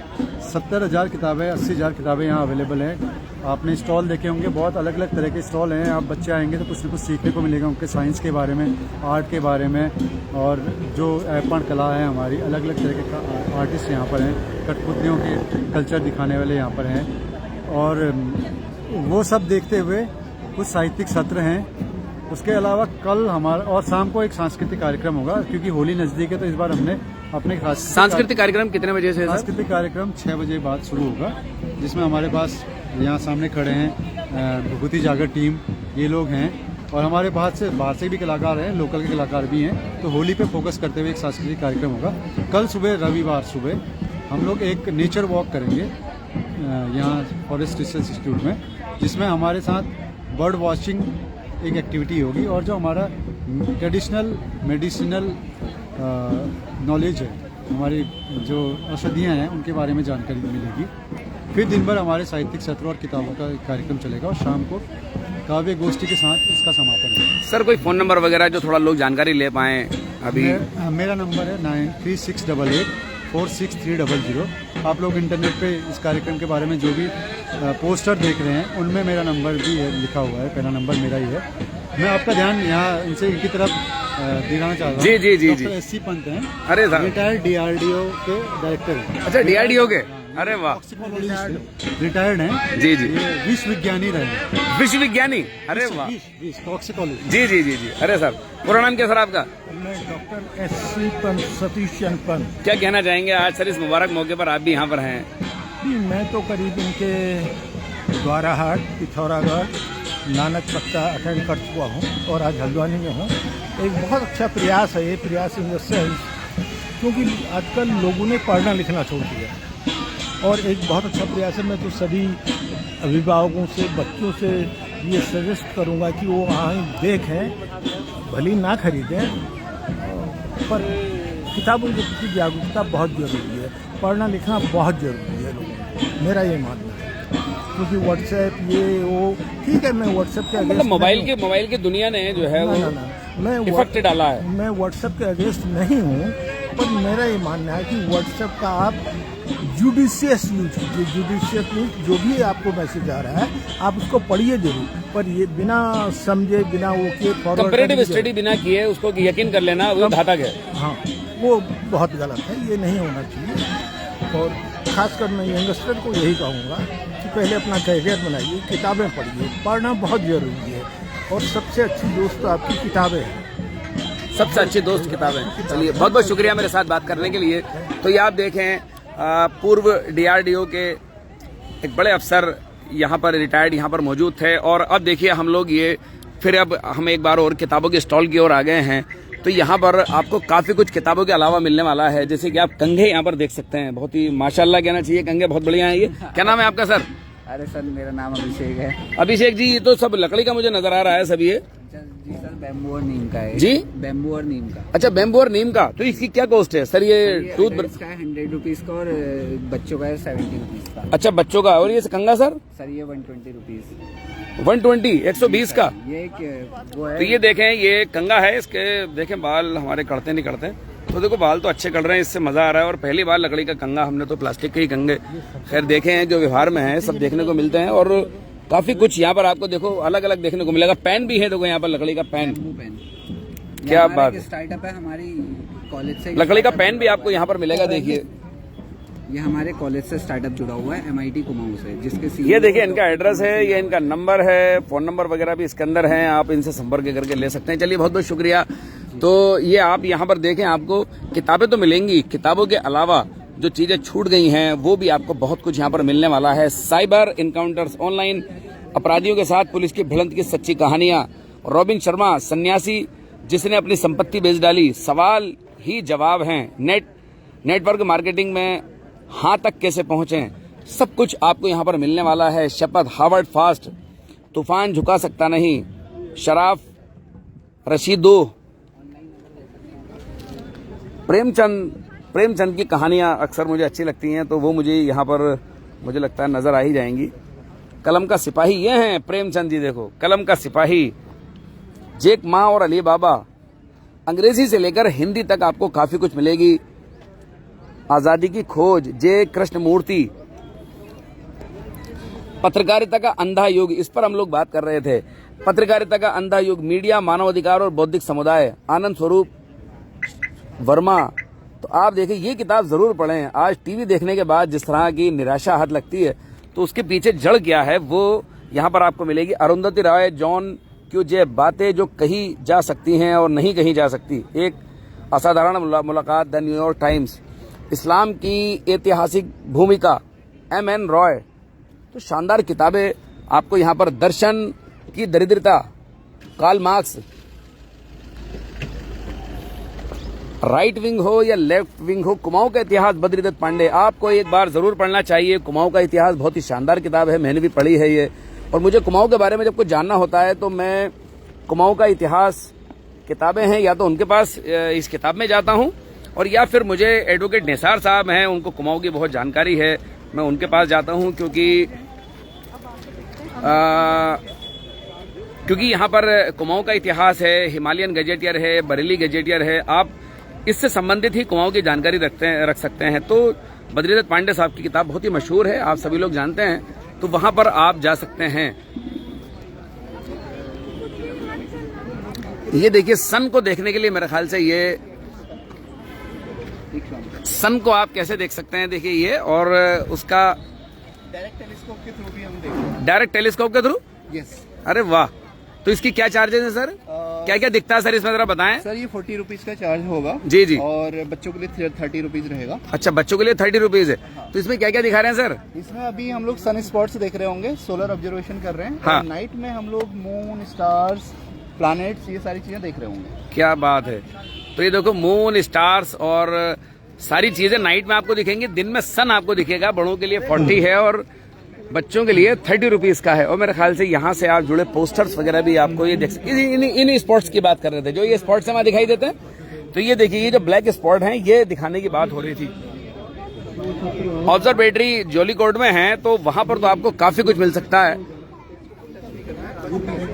70,000 किताबें, 80,000 किताबें यहाँ अवेलेबल हैं। आपने स्टॉल देखे होंगे, बहुत अलग अलग तरह के स्टॉल हैं। आप बच्चे आएंगे तो कुछ न कुछ सीखने को मिलेगा उनके साइंस के बारे में, आर्ट के बारे में, और जो ऐपण कला है हमारी, अलग अलग तरह के आर्टिस्ट यहाँ पर हैं। कठपुतलियों के कल्चर दिखाने वाले यहाँ पर हैं। और वो सब देखते हुए कुछ साहित्यिक सत्र हैं। उसके अलावा कल हमारा और शाम को एक सांस्कृतिक कार्यक्रम होगा, क्योंकि होली नज़दीक है तो इस बार हमने अपने सांस्कृतिक कार्यक्रम कितने बजे से? सांस्कृतिक कार्यक्रम 6 बजे बाद शुरू होगा, जिसमें हमारे पास यहाँ सामने खड़े हैं भभूति जागर टीम, ये लोग हैं। और हमारे बाहर से भी कलाकार हैं, लोकल के कलाकार भी हैं। तो होली पे फोकस करते हुए एक सांस्कृतिक कार्यक्रम होगा। कल सुबह, रविवार सुबह हम लोग एक नेचर वॉक करेंगे यहाँ फॉरेस्ट रिसर्च इंस्टीट्यूट में, जिसमें हमारे साथ बर्ड वॉचिंग एक एक्टिविटी होगी, और जो हमारा ट्रेडिशनल मेडिसिनल नॉलेज है, हमारी जो औषधियाँ हैं उनके बारे में जानकारी मिलेगी। फिर दिन भर हमारे साहित्यिक सत्र और किताबों का कार्यक्रम चलेगा, और शाम को काव्य गोष्ठी के साथ इसका समापन होगा। सर, कोई फ़ोन नंबर वगैरह जो थोड़ा लोग जानकारी ले पाएँ अभी? मेरा नंबर है 9368846300। आप लोग इंटरनेट पे इस कार्यक्रम के बारे में जो भी पोस्टर देख रहे हैं उनमें मेरा नंबर भी है, लिखा हुआ है। पहला नंबर मेरा ही है। मैं आपका ध्यान यहाँ इनकी तरफ दिलाना चाहता हूँ। जी। Doctor SC. पंत हैं। अरे साहब, रिटायर्ड DRDO के डायरेक्टर हैं। अच्छा, DRDO के? अरे वाह, रिटायर्ड हैं। जी। ये विश्व विज्ञानी रहे। विश्व विज्ञानी? अरे वाह, टॉक्सिकोलॉजी। जी। अरे सर, पूरा नाम क्या सर आपका? मैं डॉक्टर S.C. पंत, सतीश चंद्र पंत। क्या कहना चाहेंगे आज सर इस मुबारक मौके पर आप भी यहाँ पर हैं? जी, मैं तो करीब इनके द्वाराहाट, पिथौरागढ़, नानक पत्ता अटेंड कर चुका हूँ, और आज हल्द्वानी में हूँ। एक बहुत अच्छा प्रयास है ये प्रयास इन द सेंस, क्योंकि आजकल लोगों ने पढ़ना लिखना छोड़ दिया, और एक बहुत अच्छा प्रयास है। मैं तो सभी अभिभावकों से, बच्चों से ये सजेस्ट करूँगा कि वो आएँ, देखें, भली ना खरीदें, पर किताबों के प्रति जागरूकता बहुत ज़रूरी है। पढ़ना लिखना बहुत ज़रूरी है लोगों को, मेरा ये मानना है। क्योंकि व्हाट्सएप ये वो ठीक है, मैं व्हाट्सएप के अगेंस्ट, मोबाइल की दुनिया ने जो है वो मैं इफेक्ट डाला है। मैं व्हाट्सएप के अगेंस्ट नहीं हूँ, पर मेरा ये मानना है कि व्हाट्सएप का आप जुडिशियस यूज कीजिए। जुडिशियस यूज, जो भी आपको मैसेज आ रहा है आप उसको पढ़िए जरूर, पर ये बिना समझे, बिना वो किए कंपैरेटिव स्टडी बिना किए उसको यकीन कर लेना, वो घातक है। हाँ, वो बहुत गलत है, ये नहीं होना चाहिए। और खासकर मैं यंगस्टर को यही कहूँगा कि पहले अपना कैरियर बनाइए, किताबें पढ़िए। पढ़ना बहुत ज़रूरी है, और सबसे अच्छी दोस्त आपकी किताबें हैं। सबसे अच्छी दोस्त किताबें। चलिए, बहुत बहुत शुक्रिया मेरे साथ बात करने के लिए। तो ये आप देखें, पूर्व DRDO के एक बड़े अफसर यहाँ पर रिटायर्ड यहाँ पर मौजूद थे। और अब देखिए हम लोग अब हम एक बार और किताबों के स्टॉल की ओर आ गए हैं। तो यहाँ पर आपको काफ़ी कुछ किताबों के अलावा मिलने वाला है, जैसे कि आप कंघे यहाँ पर देख सकते हैं। बहुत ही माशाल्लाह कहना चाहिए, कंघे बहुत बढ़िया हैं। ये क्या नाम है आपका सर? अरे सर, मेरा नाम अभिषेक है। अभिषेक जी, ये तो सब लकड़ी का मुझे नजर आ रहा है सब ये। जी सर, बैम्बू और नीम का है। जी, बैम्बू और नीम का। अच्छा, बैम्बू और नीम का। तो इसकी क्या कॉस्ट है सर? ये टूथ ब्रश का 100 रुपीज का, और बच्चों का है 70 रुपीज का। अच्छा, बच्चों का। और ये कंघा सर? सर ये 120 रुपीज। 120 का। ये वो है। तो ये देखें, ये कंघा है। इसके देखें बाल हमारे कटते नहीं कटते। तो देखो बाल तो अच्छे कट रहे हैं, इससे मजा आ रहा है। और पहली बार लकड़ी का कंघा, हमने तो प्लास्टिक के ही कंघे खैर देखे हैं जो व्यवहार में है, सब देखने को मिलते हैं। और काफी कुछ यहाँ पर आपको देखो अलग अलग देखने को मिलेगा। पेन भी है, देखो यहाँ पर लकड़ी का पेन। क्या बात, स्टार्टअप है हमारी कॉलेज से। लकड़ी का पेन भी आपको यहाँ पर मिलेगा। देखिए, ये हमारे कॉलेज से स्टार्टअप जुड़ा हुआ है, MIT कुमाऊं से, जिसके ये देखिए इनका एड्रेस है, ये इनका नंबर है, फोन नंबर वगैरह भी इसके अंदर है, आप इनसे संपर्क करके ले सकते हैं। चलिए, बहुत बहुत शुक्रिया। तो ये आप यहाँ पर देखें, आपको किताबें तो मिलेंगी, किताबों के अलावा जो चीजें छूट गई हैं वो भी आपको बहुत कुछ यहाँ पर मिलने वाला है। साइबर इनकाउंटर्स, ऑनलाइन अपराधियों के साथ पुलिस की भिड़ंत की सच्ची कहानियां, रॉबिन शर्मा सन्यासी जिसने अपनी संपत्ति बेच डाली, सवाल ही जवाब हैं, नेट नेटवर्क मार्केटिंग में हाथ तक कैसे पहुंचे, सब कुछ आपको यहाँ पर मिलने वाला है। शपथ, हार्वर्ड फास्ट, तूफान झुका सकता नहीं, शराफ, रशीदो, प्रेमचंद की कहानियां अक्सर मुझे अच्छी लगती हैं, तो वो मुझे यहाँ पर मुझे लगता है नजर आ ही जाएंगी। कलम का सिपाही ये हैं प्रेमचंद जी, देखो कलम का सिपाही, जैक मा और अली बाबा। अंग्रेजी से लेकर हिंदी तक आपको काफी कुछ मिलेगी। आजादी की खोज, जे कृष्णमूर्ति, पत्रकारिता का अंधा युग, इस पर हम लोग बात कर रहे थे। पत्रकारिता का अंधा युग, मीडिया, मानवाधिकार और बौद्धिक समुदाय, आनंद स्वरूप वर्मा। तो आप देखिए, ये किताब जरूर पढ़ें। आज टीवी देखने के बाद जिस तरह की निराशा हाथ लगती है, तो उसके पीछे जड़ क्या है वो यहाँ पर आपको मिलेगी। अरुंधति रॉय, जॉन क्यूजे, बातें जो कही जा सकती हैं और नहीं कही जा सकती, एक असाधारण मुलाकात, द न्यूयॉर्क टाइम्स, इस्लाम की ऐतिहासिक भूमिका, M.N. रॉय। तो शानदार किताबें आपको यहाँ पर। दर्शन की दरिद्रता, कार्ल मार्क्स। राइट विंग हो या लेफ्ट विंग हो, कुमाऊं का इतिहास, बद्रीदत्त पांडे। आपको एक बार जरूर पढ़ना चाहिए कुमाऊं का इतिहास, बहुत ही शानदार किताब है, मैंने भी पढ़ी है ये। और मुझे कुमाऊं के बारे में जब कुछ जानना होता है तो मैं कुमाऊं का इतिहास किताबें हैं, या तो उनके पास इस किताब में जाता हूं, और या फिर मुझे एडवोकेट निसार साहब हैं, उनको कुमाऊं की बहुत जानकारी है, मैं उनके पास जाता हूं, क्योंकि यहाँ पर कुमाऊं का इतिहास है, हिमालयन गजेटियर है, बरेली गजेटियर है, आप इससे संबंधित ही कुमाऊं की जानकारी रख सकते हैं। तो बद्रीदत्त पांडे साहब की किताब बहुत ही मशहूर है, आप सभी लोग जानते हैं, तो वहां पर आप जा सकते हैं। ये देखिए, सन को देखने के लिए मेरे ख्याल से ये सन को आप कैसे देख सकते हैं, देखिए ये, और उसका डायरेक्ट टेलीस्कोप के थ्रू भी हम देखें। डायरेक्ट टेलीस्कोप के थ्रू? यस। अरे वाह, तो इसकी क्या चार्जेस हैं सर? क्या क्या दिखता है सर इसमें, जरा बताएं। सर ये 40 रुपीज का चार्ज होगा। जी जी। और बच्चों के लिए 30 रुपीज रहेगा। अच्छा, बच्चों के लिए 30 रुपीज है। हाँ। तो इसमें क्या क्या दिखा रहे हैं सर? इसमें अभी हम लोग सन स्पॉट्स देख रहे होंगे, सोलर ऑब्जर्वेशन कर रहे हैं। हाँ। नाइट में हम लोग मून, स्टार्स, प्लैनेट्स, ये सारी चीजें देख रहे होंगे। क्या बात है। तो ये देखो, मून, स्टार्स और सारी चीजें नाइट में आपको दिखेंगी, दिन में सन आपको दिखेगा। बड़ों के लिए 40 है और बच्चों के लिए 30 रुपीज का है। और मेरे ख्याल से यहाँ से आप जुड़े पोस्टर्स वगैरह भी आपको ये देख सकते। इन स्पॉट्स की बात कर रहे थे, जो ये स्पॉट्स हमें दिखाई देते हैं। तो ये देखिए, ये जो ब्लैक स्पॉट हैं, ये दिखाने की बात हो रही थी। ऑब्जर्वेटरी जोलीकोट में है, तो वहां पर तो आपको काफी कुछ मिल सकता है।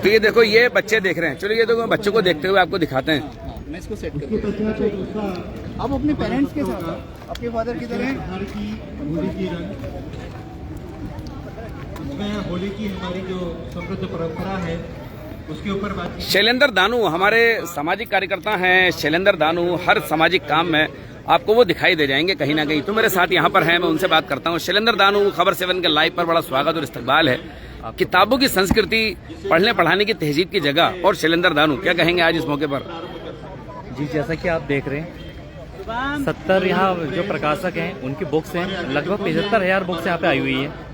तो ये देखो, ये बच्चे देख रहे हैं। चलो ये देखो, बच्चों को देखते हुए आपको दिखाते हैं। मैं इसको सेट करता आप अपने पेरेंट्स के साथ, आपके फादर की तरह। होली की हमारी जो समृद्ध परंपरा है उसके ऊपर बात। शैलेंद्र दानू हमारे सामाजिक कार्यकर्ता हैं। शैलेंद्र दानू हर सामाजिक काम में आपको वो दिखाई दे जाएंगे कहीं ना कहीं। तो मेरे साथ यहाँ पर हैं, मैं उनसे बात करता हूँ। शैलेंद्र दानू, खबर 7 के लाइव पर बड़ा स्वागत और इस्तकबाल है। किताबों की संस्कृति, पढ़ने पढ़ाने की तहजीब की जगह। और शैलेंद्र दानू, क्या कहेंगे आज इस मौके पर? जी, जैसा कि आप देख रहे हैं, 70 यहाँ जो प्रकाशक हैं उनकी बुक्स हैं, लगभग 75,000 बुक्स यहाँ पे आई हुई है।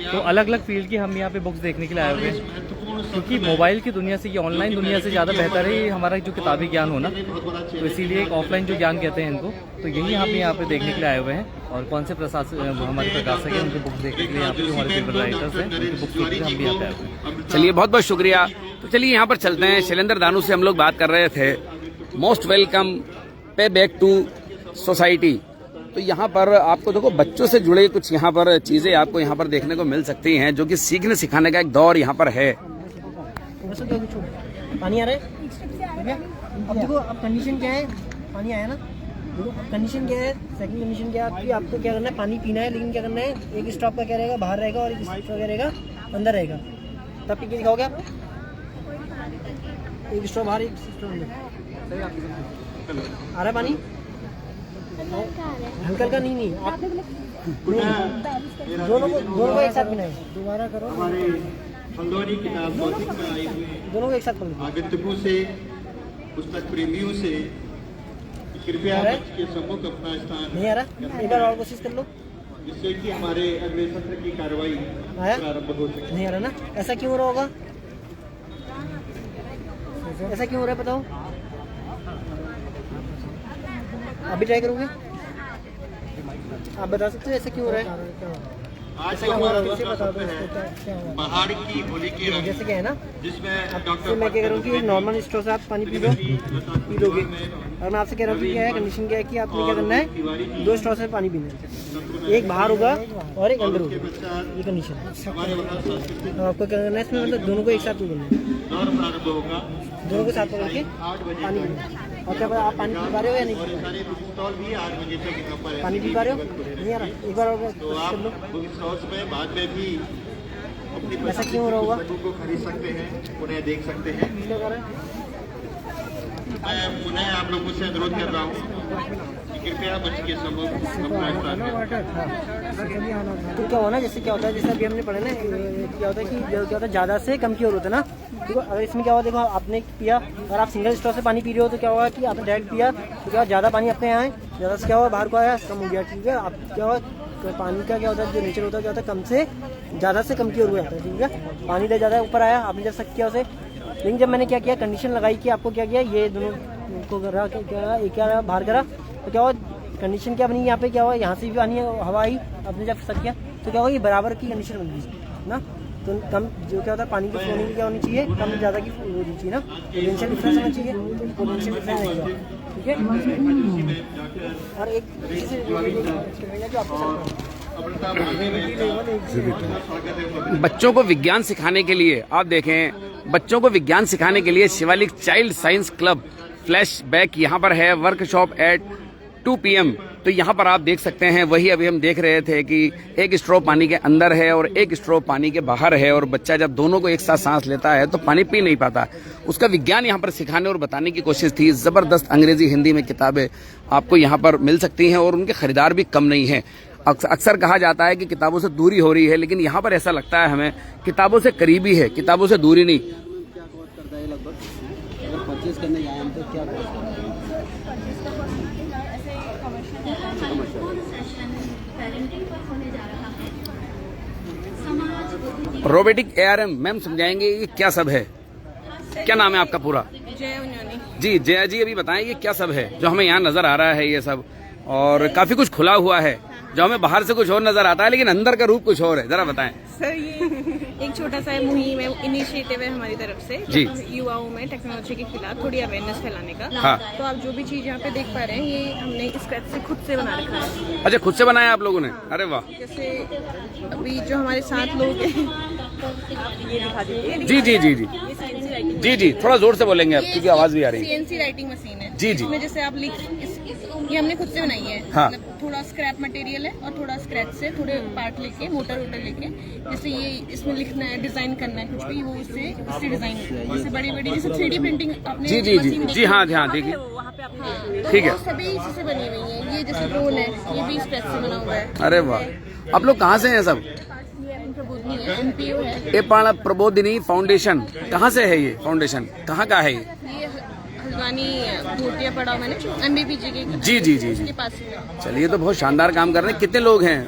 तो अलग अलग फील्ड की हम यहाँ पे बुक्स देखने के लिए आए हुए हैं, क्योंकि मोबाइल की दुनिया से, ये ऑनलाइन दुनिया से ज़्यादा बेहतर है हमारा जो किताबी ज्ञान होना। तो इसीलिए एक ऑफलाइन जो ज्ञान कहते हैं इनको, तो यही हम यहाँ पे देखने के लिए आए हुए हैं। और कौन से हमारे प्रकाशक हैं, उनकी बुक्स देखने के लिए यहाँ पे जो हमारे पेपर राइटर्स हैं उनकी बुक्स देखने के लिए हम भी यहाँ पे आए हुए हैं। चलिए, बहुत बहुत शुक्रिया। तो चलिए यहाँ पर चलते हैं। शैलेंद्र दानू से हम लोग बात कर रहे थे। मोस्ट वेलकम, पे बैक टू सोसाइटी। तो यहाँ पर आपको देखो, बच्चों से जुड़े कुछ यहाँ पर चीजें आपको यहाँ पर देखने को मिल सकती हैं, जो कि सीखने सिखाने का एक दौर यहाँ पर है। पानी आ रहा है। अब देखो, अब कंडीशन क्या है, पानी आया ना, देखो कंडीशन क्या है। सेकंड कंडीशन क्या है, आपको क्या करना है, पानी पीना है, लेकिन क्या करना है, एक स्टॉप का क्या रहेगा, बाहर रहेगा, और एक स्टॉप का क्या रहेगा, अंदर रहेगा। तब पी के दिखाओगे आप, एक स्टॉप बाहर, एक स्टॉप अंदर। आ रहा है पानी, हल्का हल्का नहीं आप दोनों को एक साथ पीना है। दोबारा करो, हमारे हल्द्वानी किताब भौतिक में आई हुई दोनों को एक साथ पढ़ो। आगंतुकों से, पुस्तक प्रेमियों से कृपया मंच के सम्मुख अपना स्थान। नहीं आ रहा, एक बार और कोशिश कर लो, जिससे कि हमारे अगले सत्र की कार्रवाई प्रारंभ हो सके। नहीं आ रहा ना, ऐसा क्यों हो रहा होगा, ऐसा क्यों हो रहा है बताओ। अभी ट्राई करोगे, आप बता सकते हो ऐसा क्यों हो रहा है? आज ऐसा का क्यों हो रहा हमारा है? दूसरा टॉपिक है पहाड़ की होली के रंग, जैसे क्या है ना, जिसमें आपसे मैं क्या कह रहा हूँ कि नॉर्मल स्टोर से आप पानी पी लोगे, और मैं आपसे कह रहा हूँ कि क्या है, कंडीशन क्या है कि आपने क्या करना है, 2 स्टोर से पानी पीना है, एक बाहर होगा और एक अंदर होगा, ये कंडीशन है। तो आपको क्या करना है इसमें, मतलब दोनों को एक साथ नहीं करना है, दोनों को साथ पकड़ के पानी पीना है। और क्या आप पानी पी पा रहे हो या नहीं? पानी पी पा रहे हो? नहीं आ रहा, एक बार और कर लो। ऐसा क्यों हो रहा होगा? को खरीद सकते हैं, उन्हें देख सकते हैं। मैं पुनः आप लोगों से अनुरोध कर रहा हूँ कृपया बच के सब तो क्या होना, जैसे क्या होता है, जैसे अभी हमने पढ़ा ना, क्या होता है कि क्या होता है, ज़्यादा से कम की ओर होता है ना। देखो अगर इसमें क्या हुआ, देखो आपने पिया और आप सिंगल स्टोर से पानी पी रहे हो, तो क्या हुआ कि आपने डायरेक्ट पिया तो क्या ज़्यादा पानी अपने यहाँ है, ज़्यादा से क्या हुआ बाहर को आया, कम हो गया, ठीक है। आप क्या हुआ, तो पानी का क्या होता है, जो नेचर होता है क्या होता है, कम से ज़्यादा से कम की ओर हो जाता है, ठीक है। पानी तो ज़्यादा ऊपर आया, आपने जब सक किया उसे, लेकिन जब मैंने क्या किया, कंडीशन लगाई कि आपको क्या किया, ये दोनों को करा, क्या एक क्या बाहर करा, तो क्या हुआ, कंडीशन क्या बनी, यहाँ पे क्या हुआ, यहाँ से भी पानी हवा आई, आपने जब सक किया तो क्या हुआ, ये बराबर की कंडीशन बन गई ना। तो कम जो क्या होता है, पानी की फ्लो नहीं क्या होनी चाहिए, कम ज़्यादा की फ्लो होनी चाहिए ना, पोटेंशियल डिफरेंस होना चाहिए, पोटेंशियल डिफरेंस नहीं होगा, ठीक है। और एक चीज़ जो आपको बच्चों को विज्ञान सिखाने के लिए, आप देखें, बच्चों को विज्ञान सिखाने के लिए Shivalik child science club flash back यहाँ पर है, वर्कशॉप एट 2 PM। तो यहाँ पर आप देख सकते हैं, वही अभी हम देख रहे थे कि एक स्ट्रॉ पानी के अंदर है और एक स्ट्रॉ पानी के बाहर है, और बच्चा जब दोनों को एक साथ सांस लेता है तो पानी पी नहीं पाता। उसका विज्ञान यहाँ पर सिखाने और बताने की कोशिश थी। जबरदस्त अंग्रेजी हिंदी में किताबें आपको यहाँ पर मिल सकती हैं और उनके खरीदार भी कम नहीं है। अक्सर कहा जाता है कि किताबों से दूरी हो रही है, लेकिन यहाँ पर ऐसा लगता है हमें किताबों से करीबी है, किताबों से दूरी नहीं। परचेज करने जाए तो क्या रोबोटिक ARM, मैम समझाएंगे ये क्या सब है? क्या नाम है आपका पूरा? जय उन्योनी। जी जया जी, अभी बताएं ये क्या सब है जो हमें यहाँ नजर आ रहा है ये सब, और काफी कुछ खुला हुआ है जो हमें बाहर से कुछ और नजर आता है लेकिन अंदर का रूप कुछ और है, जरा बताएं। सर ये एक छोटा सा मुहिम है, इनिशिएटिव है हमारी तरफ से जी, युवाओं में टेक्नोलॉजी के खिलाफ थोड़ी अवेयरनेस फैलाने का। हाँ। तो आप जो भी चीज यहाँ पे देख पा रहे हैं, ये हमने स्क्रैच से खुद से बना रखा है। अच्छा, खुद से बनाया आप लोगों ने? अरे वाह। जैसे अभी जो हमारे 7 लोग हैं, ये दिखा दीजिए। जी जी जी जी जी जी, थोड़ा जोर से बोलेंगे आप क्योंकि आवाज भी आ रही है। CNC राइटिंग मशीन है जी जी, इसमें जैसे आप ये हमने खुद से बनाई है। हाँ। मतलब थोड़ा स्क्रैप मटेरियल है और थोड़ा स्क्रैच से थोड़े पार्ट लेके, मोटर लेके, जैसे ये इसमें लिखना है, डिजाइन करना है कुछ भी, वो इससे डिजाइन, जैसे बड़ी बड़ी जैसे 3D प्रिंटिंग आपने जी जी जी जी, हाँ हाँ देखिए, ठीक है, सभी इसी से बनी हुई है। ये जैसे ड्रोन है, ये भी स्क्रैच से बना हुआ है। अरे वाह। आप लोग कहाँ से हैं सब? MPO है। ये प्रबोधिनी फाउंडेशन कहाँ से है? ये फाउंडेशन कहाँ का है? ये हल्द्वानी भूतिया पड़ा मैंने MBPG के जी जी जी जी, पास ही है। चलिए, तो बहुत शानदार काम कर रहे हैं। कितने लोग हैं?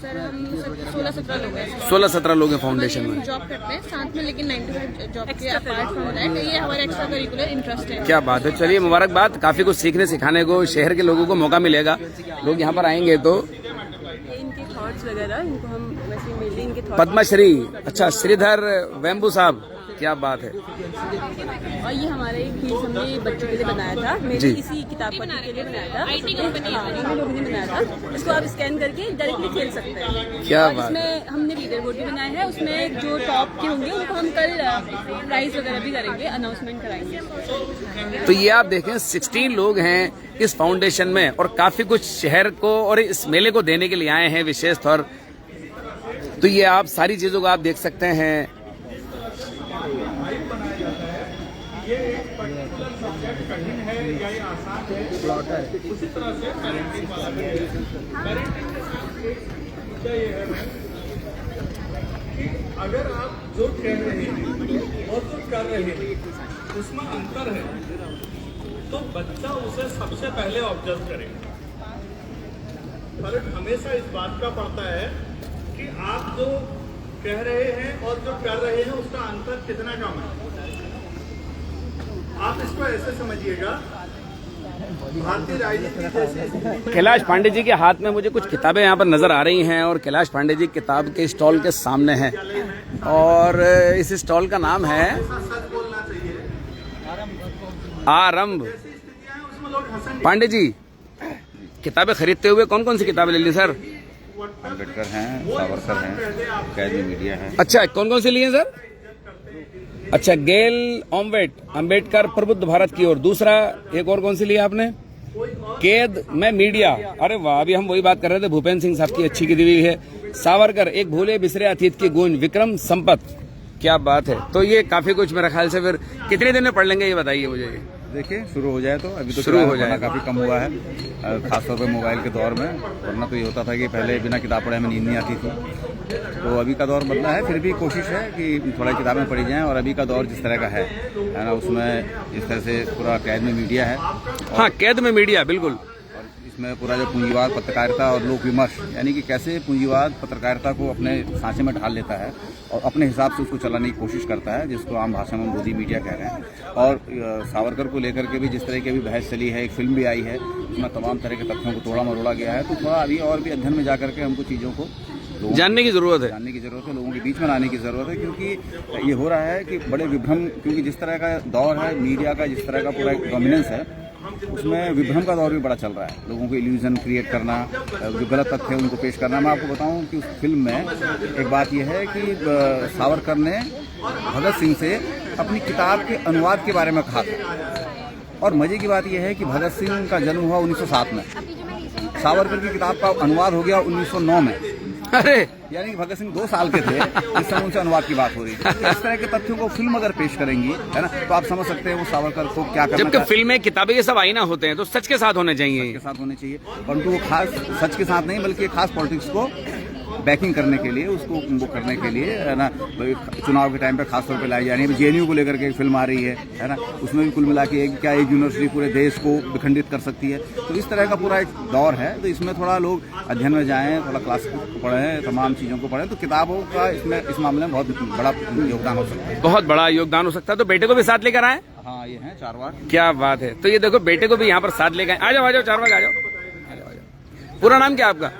सर हम 16-17 लोग हैं। 16-17 लोग हैं फाउंडेशन में। जॉब करते हैं साथ में, लेकिन 9 to 5 जॉब के अपार्ट फ्रॉम दैट ये हमारा एक्स्ट्रा करिकुलर इंटरेस्ट है। क्या बात है, चलिए मुबारकबाद। काफी कुछ सीखने सिखाने को शहर के लोगों को मौका मिलेगा। लोग यहाँ पर आएंगे तो इनके थॉट्स वगैरह, इनको हम वैसे मिले इनके थॉट्स। पद्मश्री, अच्छा, श्रीधर वेम्बू साहब, क्या बात है। और ये हमारे क्विज हमने बच्चों के लिए बनाया था, मेरी इसी किताब पढ़ने के लिए बनाया था। IT कंपनी लोगों ने बनाया था। इसको आप स्कैन करके डायरेक्टली खेल सकते हैं। क्या बात। इसमें हमने लीडर बोर्ड भी बनाया है, उसमें जो टॉप के होंगे उनको हम कल प्राइज वगैरह भी करेंगे, अनाउंसमेंट कराएंगे। तो ये आप देखें, 16 लोग हैं इस फाउंडेशन में और काफी कुछ शहर को और इस मेले को देने के लिए आए हैं विशेष तौर। तो ये आप सारी चीजों को आप देख सकते हैं। ये एक पर्टिकुलर सब्जेक्ट कठिन है या ये आसान है, उसी तरह से पेरेंटिंग वाला भी है। पेरेंटिंग मुद्दा ये है कि अगर आप जो कह रहे हैं और जो कर रहे हैं उसमें अंतर है, तो बच्चा उसे सबसे पहले ऑब्जर्व करेगा। फर्क हमेशा इस बात का पड़ता है कि आप जो कह रहे हैं और जो कर रहे हैं उसका अंतर कितना कम है। आप इसको ऐसे समझिएगा भारतीय राजनीति जैसे कैलाश पांडे जी के हाथ में मुझे कुछ किताबें यहाँ पर नजर आ रही हैं और कैलाश पांडे जी किताब के स्टॉल के सामने हैं और इस स्टॉल का नाम है आरंभ। पांडे जी किताबें खरीदते हुए कौन कौन सी किताबें ले ली सर? अम्बेडकर हैं, सावरकर हैं, कैद में मीडिया है। अच्छा, कौन कौन सी लिए सर? अच्छा, गेल अम्बेडकर प्रबुद्ध भारत की ओर। दूसरा एक और कौन सी लिया आपने? कैद में मीडिया। अरे वाह, अभी हम वही बात कर रहे थे, भूपेंद्र सिंह साहब की अच्छी किताब है। सावरकर, एक भूले बिसरे अतीत की गूंज। विक्रम संपत, क्या बात है। तो ये काफी कुछ मेरे ख्याल से फिर कितने दिन में पढ़ लेंगे ये बताइए मुझे। देखिए शुरू हो जाए तो अभी तो शुरू हो जाए, काफी कम हुआ है, खासतौर पे मोबाइल के दौर में। वरना तो ये होता था कि पहले बिना किताब पढ़े हमें नींद नहीं आती थी। तो अभी का दौर बदला है, फिर भी कोशिश है कि थोड़ा किताबें पढ़ी जाएं। और अभी का दौर जिस तरह का है ना, उसमें इस तरह से पूरा कैद में मीडिया है। हाँ, कैद में मीडिया, बिल्कुल। इसमें पूरा जो पूंजीवाद पत्रकारिता और लोक विमर्श, यानी कि कैसे पूंजीवाद पत्रकारिता को अपने सांचे में ढाल लेता है और अपने हिसाब से उसको चलाने की कोशिश करता है, जिसको आम भाषा में मोदी मीडिया कह रहे हैं। और सावरकर को लेकर के भी जिस तरह की अभी बहस चली है, एक फिल्म भी आई है, उसमें तमाम तरह के तथ्यों को तोड़ा मरोड़ा गया है। तो थोड़ा अभी और भी अध्ययन में जाकर के हमको चीज़ों को जानने की जरूरत है, लोगों के बीच में लाने की जरूरत है। क्योंकि ये हो रहा है कि बड़े विभ्रम, क्योंकि जिस तरह का दौर है मीडिया का, जिस तरह का पूरा एक डोमिनेंस है, उसमें विभ्रम का दौर भी बड़ा चल रहा है। लोगों को इल्यूजन क्रिएट करना, जो गलत तथ्य है उनको पेश करना। मैं आपको बताऊं कि उस फिल्म में एक बात यह है कि सावरकर ने भगत सिंह से अपनी किताब के अनुवाद के बारे में कहा था। और मजे की बात यह है कि भगत सिंह का जन्म हुआ 1907 में, सावरकर की किताब का अनुवाद हो गया 1909 में। अरे, यानी कि भगत सिंह 2 साल के थे जिस समय उनसे अनुवाद की बात हो रही है। तो इस तरह के तथ्यों को फिल्म अगर पेश करेंगी, है ना, तो आप समझ सकते हैं वो सावरकर को क्या करना। जबकि फिल्में किताबें ये सब आईना होते हैं, तो सच के साथ होने चाहिए, परंतु वो खास सच के साथ नहीं, बल्कि खास पॉलिटिक्स को बैकिंग करने के लिए, उसको वो करने के लिए, है ना, चुनाव के टाइम पे खासतौर पे लाई जा रही है। जेएनयू को लेकर के एक फिल्म आ रही है ना, उसमें भी कुल मिला के क्या एक यूनिवर्सिटी पूरे देश को विखंडित कर सकती है। तो इस तरह का पूरा एक दौर है। तो इसमें थोड़ा लोग अध्ययन में जाएं, थोड़ा क्लास पढ़ें, तमाम चीज़ों को पढ़ें, तो किताबों का इसमें इस मामले में बहुत बड़ा योगदान हो सकता है। बहुत बड़ा योगदान हो सकता है। तो बेटे को भी साथ लेकर आए? हाँ, ये है चारवाक। क्या बात है। तो ये देखो, बेटे को भी यहाँ पर साथ लेकर आ जाओ चारवाक, आ जाओ। पूरा नाम क्या आपका?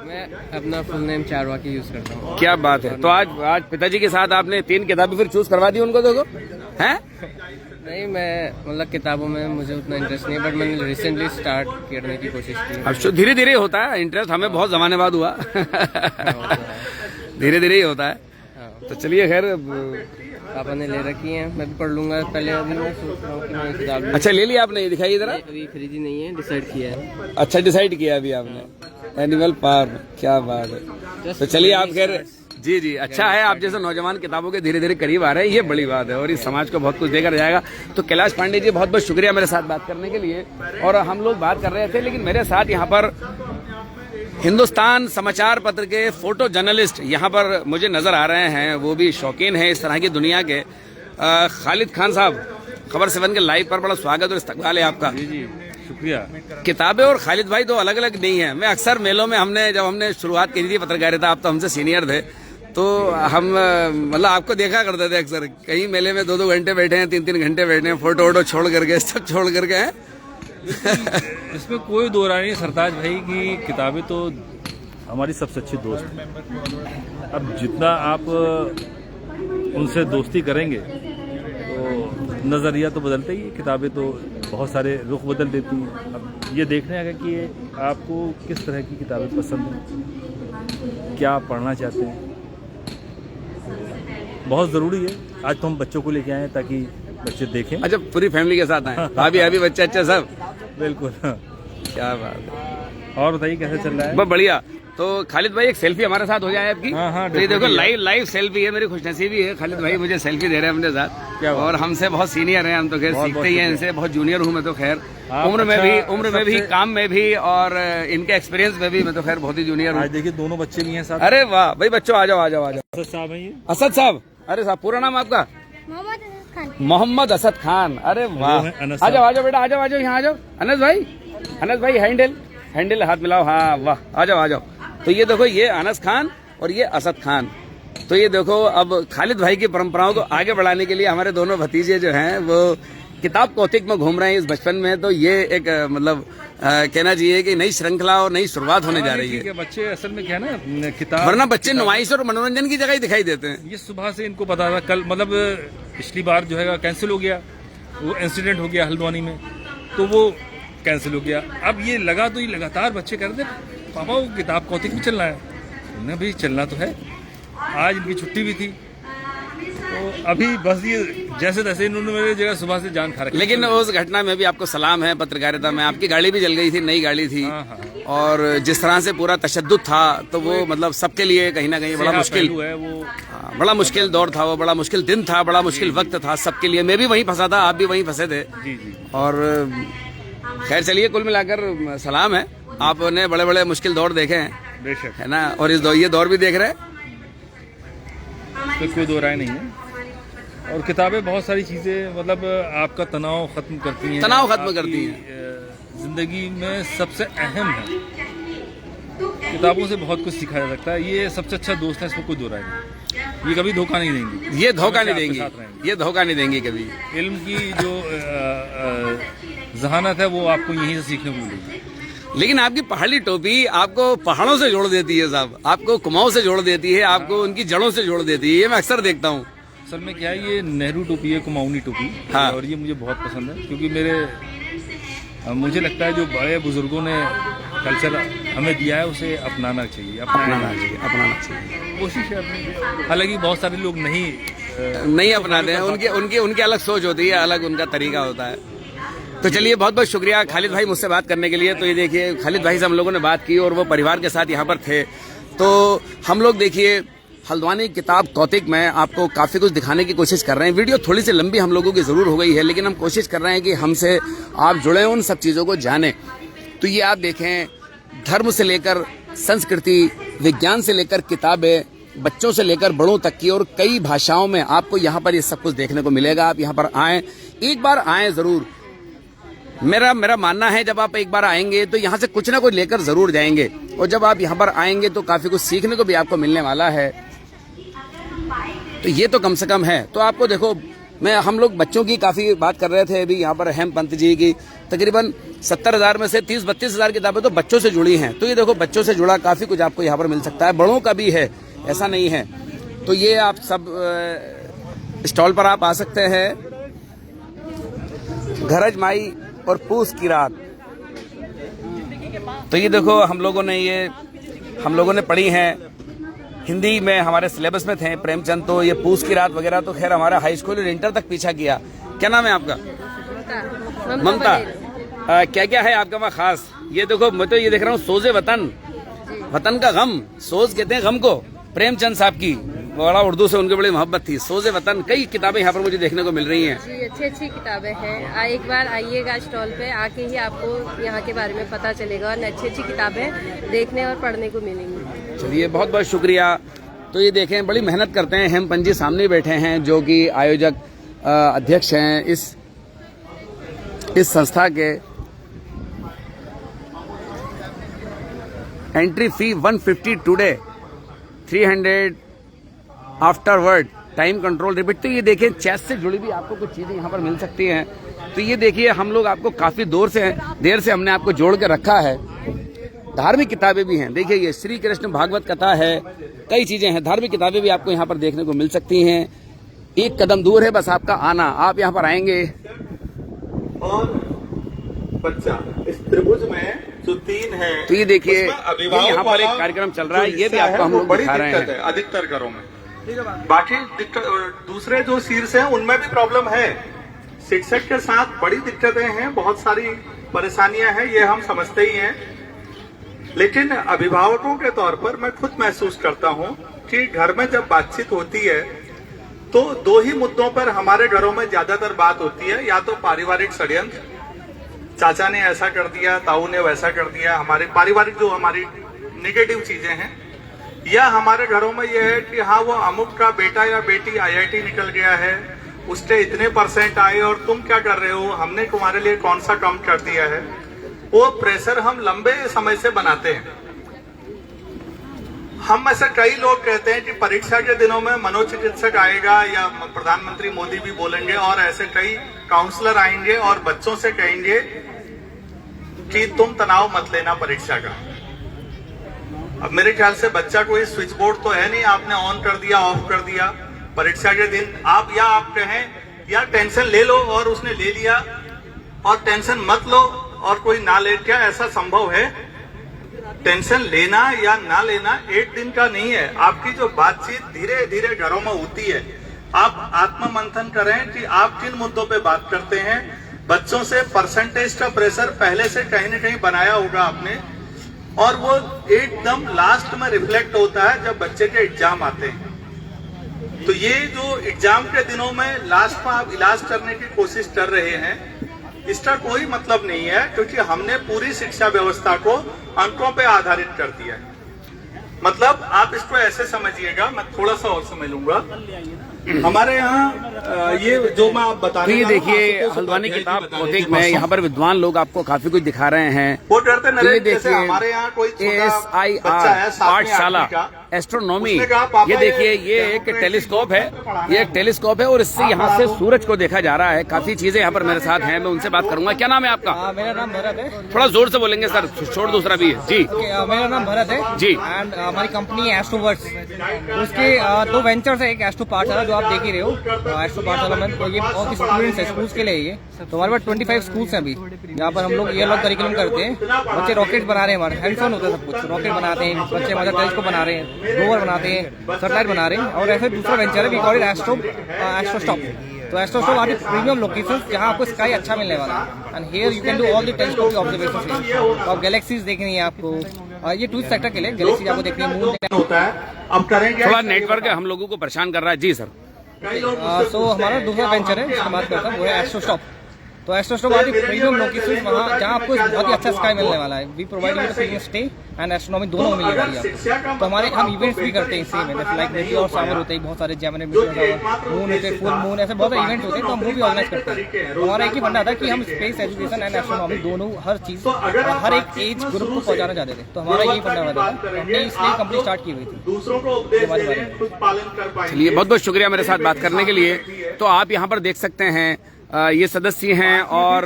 मैं अपना फुल नेम चारवाक यूज करता हूँ। क्या बात है। तो आज पिताजी के साथ आपने 3 किताबें फिर चूज करवा दी उनको, देखो हैं? नहीं, मैं मतलब किताबों में मुझे उतना इंटरेस्ट नहीं है, बट मैंने रिसेंटली स्टार्ट करने की कोशिश की। अब धीरे धीरे होता है इंटरेस्ट, हमें बहुत जमाने बाद हुआ। धीरे धीरे ही होता है। तो चलिए, खैर पापा ने ले रखी है, मैं भी पढ़ लूंगा। पहले अभी मैं सोच रहा हूँ कि मैं किताब। अच्छा, ले लिया आपने? ये दिखाइए जरा। अभी खरीदी नहीं है, डिसाइड किया है। अच्छा, डिसाइड किया अभी आपने। एनिमल फार्म, क्या बात है। तो चलिए, आप खैर जी अच्छा है, आप जैसे नौजवान किताबों के धीरे धीरे करीब आ रहे हैं, ये बड़ी बात है और इस समाज को बहुत कुछ देकर जाएगा। तो कैलाश पांडे जी, बहुत बहुत शुक्रिया मेरे साथ बात करने के लिए। और हम लोग बात कर रहे थे, लेकिन मेरे साथ यहाँ पर हिंदुस्तान समाचार पत्र के फोटो जर्नलिस्ट यहाँ पर मुझे नजर आ रहे हैं, वो भी शौकीन है इस तरह की दुनिया के। खालिद खान साहब, खबर 7 के लाइव पर बड़ा स्वागत और इस्तकबाल है आपका। जी, शुक्रिया। किताबें और खालिद भाई दो अलग अलग नहीं है। मैं अक्सर मेलों में, जब हमने शुरुआत की थी पत्रकारिता, आप तो हमसे सीनियर थे, तो हम मतलब आपको देखा करते थे अक्सर। कहीं मेले में 2-2 घंटे बैठे हैं, 3-3 घंटे बैठे हैं, फोटो वोटो छोड़ करके, सब छोड़ करके हैं। इसमें कोई दो राय नहीं सरताज भाई की किताबें तो हमारी सबसे अच्छी दोस्त है। अब जितना आप उनसे दोस्ती करेंगे तो नज़रिया तो बदलते ही, किताबें तो बहुत सारे रुख बदल देती हैं। अब ये देखने आएगा कि आपको किस तरह की किताबें पसंद हैं, क्या आप पढ़ना चाहते हैं। बहुत ज़रूरी है। आज तो हम बच्चों को लेके आए हैं ताकि बच्चे देखें। अच्छा, पूरी फैमिली के साथ आए? भाभी बच्चे अच्छे सब? बिल्कुल। क्या बात है। और बताइए कैसे चल रहा है? बहुत बढ़िया। तो खालिद भाई, एक सेल्फी हमारे साथ हो जाए आपकी? हाँ, तो ये देखो, लाइव सेल्फी है। मेरी खुशनसीबी है, खालिद भाई मुझे सेल्फी दे रहे हैं अपने साथ। और हमसे बहुत सीनियर हैं, हम तो खैर सीखते ही हैं इनसे। बहुत जूनियर हूँ मैं तो, खैर उम्र में भी, काम में भी, और इनके एक्सपीरियंस में भी मैं तो खैर बहुत ही जूनियर हूँ। देखिए, दोनों बच्चे भी हैं साथ। अरे वाह भाई, बच्चों आ जाओ। असद साहब हैं ये। असद साहब, अरे साहब पूरा नाम आपका? मोहम्मद असद खान। अरे वाह, आ जाओ बेटा, आ जाओ यहाँ आ जाओ। अनस भाई हैंडल हाथ मिलाओ। हाँ वाह, आ जाओ। तो ये देखो, ये अनस खान और ये असद खान। तो ये देखो, अब खालिद भाई की परंपराओं को आगे बढ़ाने के लिए हमारे दोनों भतीजे जो हैं वो किताब कौतिक में घूम रहे हैं इस बचपन में, तो ये एक मतलब कहना चाहिए कि नई श्रृंखला और नई शुरुआत होने जा रही है। बच्चे असल में क्या है ना, किताब, वरना बच्चे नुमाइश और मनोरंजन की जगह ही दिखाई देते हैं। ये सुबह से इनको पता था, कल मतलब पिछली बार जो है कैंसिल हो गया, वो इंसिडेंट हो गया हल्द्वानी में, तो वो कैंसिल हो गया। अब ये लगा तो ये लगातार बच्चे कह रहे थे पापा वो किताब कौतिक में चलना है, उन्हें भी चलना तो है। आज इनकी छुट्टी भी थी, तो अभी बस ये जैसे तैसे इन्होंने मेरी जगह सुबह से जान खा रखी। लेकिन उस घटना में भी आपको सलाम है पत्रकारिता में, आपकी गाड़ी भी जल गई थी, नई गाड़ी थी, और जिस तरह से पूरा तशद्दुद था, तो वो मतलब सबके लिए कहीं ना कहीं बड़ा मुश्किल है, वो बड़ा मुश्किल दौर था, वो बड़ा मुश्किल दिन था, बड़ा मुश्किल वक्त था सबके लिए। मैं भी वहीं फंसा था, आप भी वहीं फंसे थे। और खैर चलिए, कुल मिलाकर सलाम है, आपने बड़े बड़े मुश्किल दौर देखे हैं, बेशक है ना, और ये दौर भी देख रहे हैं, तो कोई दो राय नहीं है। और किताबें बहुत सारी चीजें मतलब आपका तनाव खत्म करती हैं, तनाव खत्म करती हैं, जिंदगी में सबसे अहम है। किताबों से बहुत कुछ सीखा जा सकता है, ये सबसे अच्छा दोस्त है, इसमें कोई दो राय नहीं। ये कभी धोखा नहीं देंगी, ये धोखा नहीं देंगी, ये धोखा नहीं देंगी कभी। इल्म की जो जहानत है वो आपको यहीं से सीखने को मिलेगी। लेकिन आपकी पहाड़ी टोपी आपको पहाड़ों से जोड़ देती है साहब, आपको कुमाऊं से जोड़ देती है, आपको उनकी जड़ों से जोड़ देती है, ये मैं अक्सर देखता हूँ। असल में क्या है, ये नेहरू टोपी है, कुमाऊनी टोपी, हाँ। और ये मुझे बहुत पसंद है, क्योंकि मुझे लगता है जो बड़े बुजुर्गों ने कल्चर हमें दिया है उसे अपनाना चाहिए, अपनाना चाहिए। कोशिश है अपनी, हालांकि बहुत सारे लोग नहीं अपनाते हैं, उनकी अलग सोच होती है, अलग उनका तरीका होता है। तो चलिए, बहुत बहुत शुक्रिया खालिद भाई मुझसे बात करने के लिए। तो ये देखिए, खालिद भाई से हम लोगों ने बात की और वो परिवार के साथ यहाँ पर थे। तो हम लोग देखिए हल्द्वानी किताब कौतिक में आपको काफ़ी कुछ दिखाने की कोशिश कर रहे हैं। वीडियो थोड़ी सी लंबी हम लोगों की ज़रूर हो गई है, लेकिन हम कोशिश कर रहे हैं कि हमसे आप जुड़े, उन सब चीज़ों को जानें। तो ये आप देखें, धर्म से लेकर संस्कृति, विज्ञान से लेकर किताबें, बच्चों से लेकर बड़ों तक की, और कई भाषाओं में आपको यहाँ पर ये सब कुछ देखने को मिलेगा। आप यहाँ पर आएँ, एक बार आएँ ज़रूर। मेरा मानना है, जब आप एक बार आएंगे तो यहाँ से कुछ ना कुछ लेकर जरूर जाएंगे, और जब आप यहाँ पर आएंगे तो काफी कुछ सीखने को भी आपको मिलने वाला है। तो ये तो कम से कम है। तो आपको देखो, हम लोग बच्चों की काफी बात कर रहे थे अभी यहाँ पर, हेमपंत जी की तकरीबन 70,000 में से 30-32 हजार किताबें तो बच्चों से जुड़ी हैं। तो ये देखो, बच्चों से जुड़ा काफी कुछ आपको यहाँ पर मिल सकता है, बड़ों का भी है, ऐसा नहीं है। तो ये आप सब स्टॉल पर आप आ सकते हैं। घरज माई और पूस की रात, तो ये देखो हम लोगों ने पढ़ी हैं, हिंदी में हमारे सिलेबस में थे प्रेमचंद। तो ये पूस की रात वगैरह तो खैर हमारा हाई स्कूल और इंटर तक पीछा किया। क्या नाम है आपका? ममता। क्या क्या है आपका वहाँ खास? ये देखो, मैं तो ये देख रहा हूँ, सोज़े वतन, वतन का गम, सोज कहते हैं गम को। प्रेमचंद साहब की बड़ा उर्दू से उनकी बड़ी मोहब्बत थी। सोज़े वतन, कई किताबें यहाँ पर मुझे देखने को मिल रही हैं। जी, अच्छी किताबें हैं। एक बार आइएगा स्टॉल पे, आके ही आपको यहाँ के बारे में पता चलेगा, और अच्छी किताबें देखने और पढ़ने को मिलेंगी। चलिए, बहुत बहुत शुक्रिया। तो ये देखें, बड़ी मेहनत करते हैं। हेमपंत जी सामने बैठे हैं, जो कि आयोजक अध्यक्ष हैं इस संस्था के। Entry fee 150 today, 300 afterward, time control repeat. तो ये देखिए, चेस से जुड़ी भी आपको कुछ चीजें यहाँ पर मिल सकती हैं। तो ये देखिए, हम लोग आपको काफी देर से हमने आपको जोड़ के रखा है। धार्मिक किताबें भी हैं, देखिए ये श्री कृष्ण भागवत कथा है, कई चीजें हैं। धार्मिक किताबें भी आपको यहाँ पर देखने को मिल सकती हैं। एक कदम दूर है बस आपका आना, आप यहाँ पर आएंगे। और बच्चा इस त्रिभुज में जो 3 है, तो ये देखिए, यहाँ पर एक कार्यक्रम चल रहा है, ये भी आपको हम लोग दिखा रहे हैं। अधिकतर घरों में बाकी दूसरे जो शीर्ष हैं उनमें भी प्रॉब्लम है। शिक्षक के साथ बड़ी दिक्कतें हैं, बहुत सारी परेशानियां हैं, ये हम समझते ही हैं। लेकिन अभिभावकों के तौर पर मैं खुद महसूस करता हूं कि घर में जब बातचीत होती है तो 2 ही मुद्दों पर हमारे घरों में ज्यादातर बात होती है। या तो पारिवारिक षड्यंत्र, चाचा ने ऐसा कर दिया, ताऊ ने वैसा कर दिया, हमारे पारिवारिक जो हमारी निगेटिव चीजें हैं, या हमारे घरों में यह है कि हाँ, वो अमुक का बेटा या बेटी IIT निकल गया है, उसके इतने % आए और तुम क्या कर रहे हो, हमने तुम्हारे लिए कौन सा कम कर दिया है। वो प्रेशर हम लंबे समय से बनाते हैं। हम में से कई लोग कहते हैं कि परीक्षा के दिनों में मनोचिकित्सक आएगा या प्रधानमंत्री मोदी भी बोलेंगे और ऐसे कई काउंसलर आएंगे और बच्चों से कहेंगे कि तुम तनाव मत लेना परीक्षा का। अब मेरे ख्याल से बच्चा कोई स्विच बोर्ड तो है नहीं, आपने ऑन कर दिया ऑफ कर दिया। परीक्षा के दिन आप कहें या टेंशन ले लो और उसने ले लिया, और टेंशन मत लो और कोई ना ले, क्या ऐसा संभव है? टेंशन लेना या ना लेना एक दिन का नहीं है। आपकी जो बातचीत धीरे धीरे घरों में होती है, आप आत्ममंथन करें कि आप किन मुद्दों पे बात करते हैं। बच्चों से परसेंटेज का प्रेशर पहले से कहीं न कहीं बनाया होगा आपने, और वो एकदम लास्ट में रिफ्लेक्ट होता है जब बच्चे के एग्जाम आते हैं। तो ये जो एग्जाम के दिनों में लास्ट में आप इलाज करने की कोशिश कर रहे हैं, इसका कोई मतलब नहीं है, क्योंकि हमने पूरी शिक्षा व्यवस्था को अंकों पे आधारित कर दिया है। मतलब आप इसको ऐसे समझिएगा, मैं थोड़ा सा और समझ लूंगा। हमारे यहाँ ये जो मैं आप बता रहे हैं, ये देखिए हल्द्वानी किताब भौतिक में यहाँ पर विद्वान लोग आपको काफी कुछ दिखा रहे हैं। वो डरते तो ये देखिए हमारे यहाँ कोई ASIR पाठशाला एस्ट्रोनॉमी, ये देखिए ये एक टेलीस्कोप है, ये एक टेलीस्कोप है और इससे यहाँ से सूरज को देखा जा रहा है। काफी चीजें यहाँ पर मेरे साथ हैं, मैं उनसे बात करूंगा। क्या नाम है आपका? मेरा नाम भरत है। थोड़ा जोर से बोलेंगे सर, शोर दूसरा भी है जी। मेरा नाम भरत है जी। एंड हमारी कंपनी है एस्ट्रोवर्स, उसके 2 वेंचर्स है, एक एस्ट्रो पाठशाला जो आप देख ही रहे हो, एस्ट्रो पाठशाला में तो ये बहुत स्टूडेंट्स है, स्कूल्स के लिए ये। तो हमारे पास 25 स्कूल्स हैं अभी, जहाँ पर हम लोग ये लोग करिकुलम करते हैं। बच्चे रॉकेट बना रहे हैं, हमारे हैंड्स ऑन होता है सब कुछ, रॉकेट बनाते हैं बच्चे, हमारे टेलीस्कोप बना रहे हैं, रोवर बनाते हैं, सैटेलाइट बना रहे हैं। और ऐसे दूसरा वेंचर है वी कॉल इट एस्ट्रोस्टॉप। तो एस्ट्रोस्टॉप आर प्रीमियम लोकेशंस जहाँ आपको स्काई अच्छा मिलने वाला है, and here you can do all the telescopic observations. तो आप गैलेक्सीज देखनी है आपको, ये टूरिस्ट सेक्टर के लिए गैलेक्सीज आपको देखनी है, मून होता है। अब करेंगे, थोड़ा नेटवर्क हम लोगों को परेशान कर रहा है जी सर। सो हमारा दूसरा वेंचर है जिसकी बात करता हूँ, वो है एस्ट्रोस्टॉप। तो एस्ट्रोस्टॉप आदि प्रीमियम लोकेशन वहाँ जहाँ आपको बहुत ही अच्छा स्काई मिलने वाला है। We provide you the premium stay and astronomy दोनों मिलने वाली है आपको। तो हमारे हम इवेंट्स भी करते हैं इसी में, जैसे लाइक मेटी और सावर होते हैं बहुत सारे, जैमने मून होते हैं, फुल मून, ऐसे बहुत सारे इवेंट्स होते हैं, तो हम वो भी ऑर्गेनाइज करते हैं। तो हमारा एक ही फंडा था कि हम स्पेस एजुकेशन एंड एस्ट्रोनॉमी दोनों हर चीज़ हर एक एज ग्रुप को पहुँचाना चाहते थे। तो हमारा यही फंडा था, हमने इसलिए कंपनी स्टार्ट की हुई थी। चलिए बहुत बहुत शुक्रिया मेरे साथ बात करने के लिए। तो आप यहाँ पर देख सकते हैं ये सदस्य हैं, और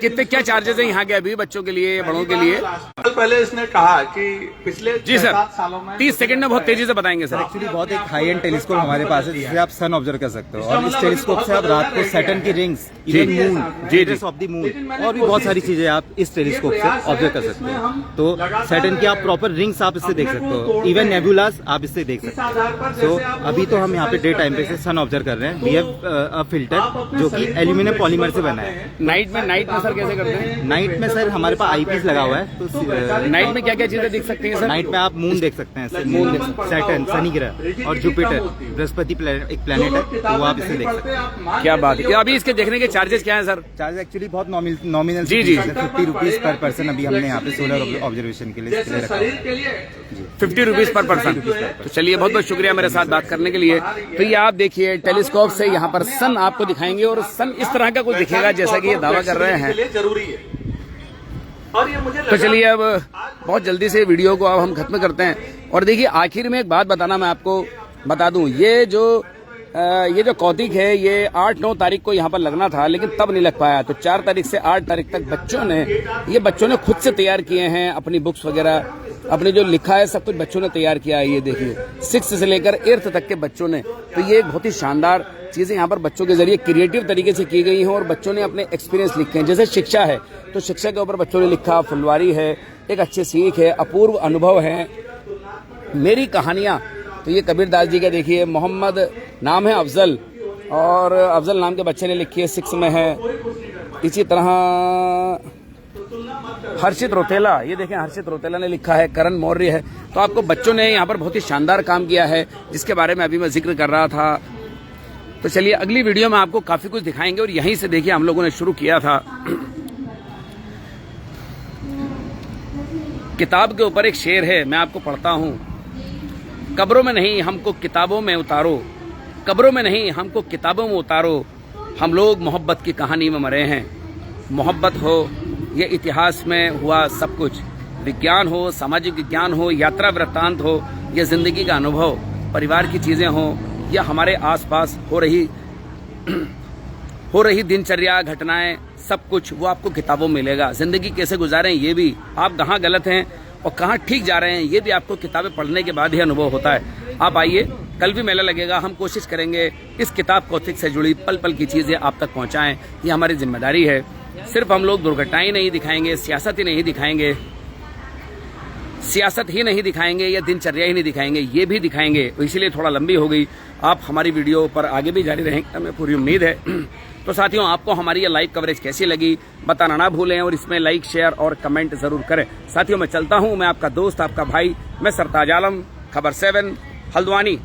कितने क्या चार्जेस हैं यहाँ के अभी बच्चों के लिए, बड़ों के लिए? पहले इसने कहा कि पिछले जी सर 7 सालों में 30 सेकंड में बहुत तेजी से बताएंगे सर। एक्चुअली बहुत एक हाई एंड टेलीस्कोप हमारे पास है, जिससे आप सन ऑब्जर्व कर सकते हो, और इस टेलीस्कोप से आप रात को सैटर्न की rings, even moon, phases of the moon, और भी बहुत सारी चीजें आप इस टेलीस्कोप से ऑब्जर्व कर सकते हो। तो सैटर्न की आप प्रॉपर रिंग्स आप इससे देख सकते हो, इवन नेबुलास आप इससे देख सकते हो। तो अभी तो हम यहाँ पे डे टाइम पे से सन ऑब्जर्व कर रहे हैं। वी हैव अ फिल्टर जो कि एल्यूमिनियम पॉलीमर से बना है। नाइट में सर कैसे करते हैं? नाइट में सर हमारे पास आईपीस लगा हुआ है। तो नाइट में क्या क्या चीजें देख सकते हैं सर? नाइट में आप मून देख सकते हैं, मून देख सकते हैं, सैटर्न शनि ग्रह और जुपिटर बृहस्पति एक प्लेनेट है, तो वो आप इसे देख सकते हैं। क्या बात है। अभी इसके देखने के चार्जेस क्या है सर? चार्ज एक्चुअली बहुत नॉमिनल जी जी 50 रुपीज पर पर्सन अभी हमने यहाँ पे सोलर ऑब्जर्वेशन के लिए रखा है। 50 रुपीज पर पर्सन। तो चलिए बहुत बहुत शुक्रिया मेरे साथ बात करने के लिए। तो ये आप देखिए टेलीस्कोप से यहाँ पर सन आपको दिखाएंगे, और सन इस तरह का कुछ दिखेगा जैसा कि ये दावा कर रहे हैं। तो चलिए अब बहुत जल्दी से वीडियो को अब हम खत्म करते हैं। और देखिए आखिर में एक बात बताना मैं आपको बता दूं, ये जो कौतिक है ये 8-9 तारीख को यहाँ पर लगना था, लेकिन तब नहीं लग पाया। तो 4 तारीख से 8 तारीख तक बच्चों ने खुद से तैयार किए हैं अपनी बुक्स वगैरह, अपने जो लिखा है सब कुछ बच्चों ने तैयार किया है। ये देखिए 6 से लेकर 8th तक के बच्चों ने। तो ये एक बहुत ही शानदार चीजें यहाँ पर बच्चों के जरिए क्रिएटिव तरीके से की गई हैं, और बच्चों ने अपने एक्सपीरियंस लिखे हैं। जैसे शिक्षा है तो शिक्षा के ऊपर बच्चों ने लिखा, फुलवारी है, एक अच्छी सीख है, अपूर्व अनुभव है, मेरी कहानियां। तो ये कबीरदास जी का देखिए, मोहम्मद नाम है अफजल, और अफजल नाम के बच्चे ने लिखी है, 6 में है। इसी तरह हर्षित रोतेला, ये देखें हर्षित रोतेला ने लिखा है, करण मौर्य है। तो आपको बच्चों ने यहाँ पर बहुत ही शानदार काम किया है, जिसके बारे में अभी मैं जिक्र कर रहा था। तो चलिए अगली वीडियो में आपको काफी कुछ दिखाएंगे, और यहीं से देखिए हम लोगों ने शुरू किया था। किताब के ऊपर एक शेर है, मैं आपको पढ़ता हूँ। कब्रों में नहीं हमको किताबों में उतारो, कब्रों में नहीं हमको किताबों में उतारो, हम लोग मोहब्बत की कहानी में मरे हैं। मोहब्बत हो, ये इतिहास में हुआ सब कुछ, विज्ञान हो, सामाजिक विज्ञान हो, यात्रा वृत्तांत हो, या जिंदगी का अनुभव, परिवार की चीजें हों या हमारे आसपास हो रही दिनचर्या, घटनाएं, सब कुछ वो आपको किताबों में मिलेगा। जिंदगी कैसे गुजारें ये भी, आप कहाँ गलत हैं और कहाँ ठीक जा रहे हैं ये भी आपको किताबें पढ़ने के बाद ही अनुभव होता है। आप आइए, कल भी मेला लगेगा, हम कोशिश करेंगे इस किताब कौतिक से जुड़ी पल पल की चीजें आप तक पहुंचाएं। ये हमारी जिम्मेदारी है। सिर्फ हम लोग दुर्घटनाएं नहीं दिखाएंगे, सियासत ही नहीं दिखाएंगे या दिनचर्या ही नहीं दिखाएंगे, ये भी दिखाएंगे। इसीलिए थोड़ा लंबी हो गई। आप हमारी वीडियो पर आगे भी जारी रहेंगे, हमें पूरी उम्मीद है। तो साथियों, आपको हमारी ये लाइव कवरेज कैसी लगी बताना ना भूलें और इसमें लाइक, शेयर और कमेंट जरूर करें। साथियों, मैं चलता हूं। मैं आपका दोस्त, आपका भाई, मैं सरताज आलम, खबर 7 हल्द्वानी।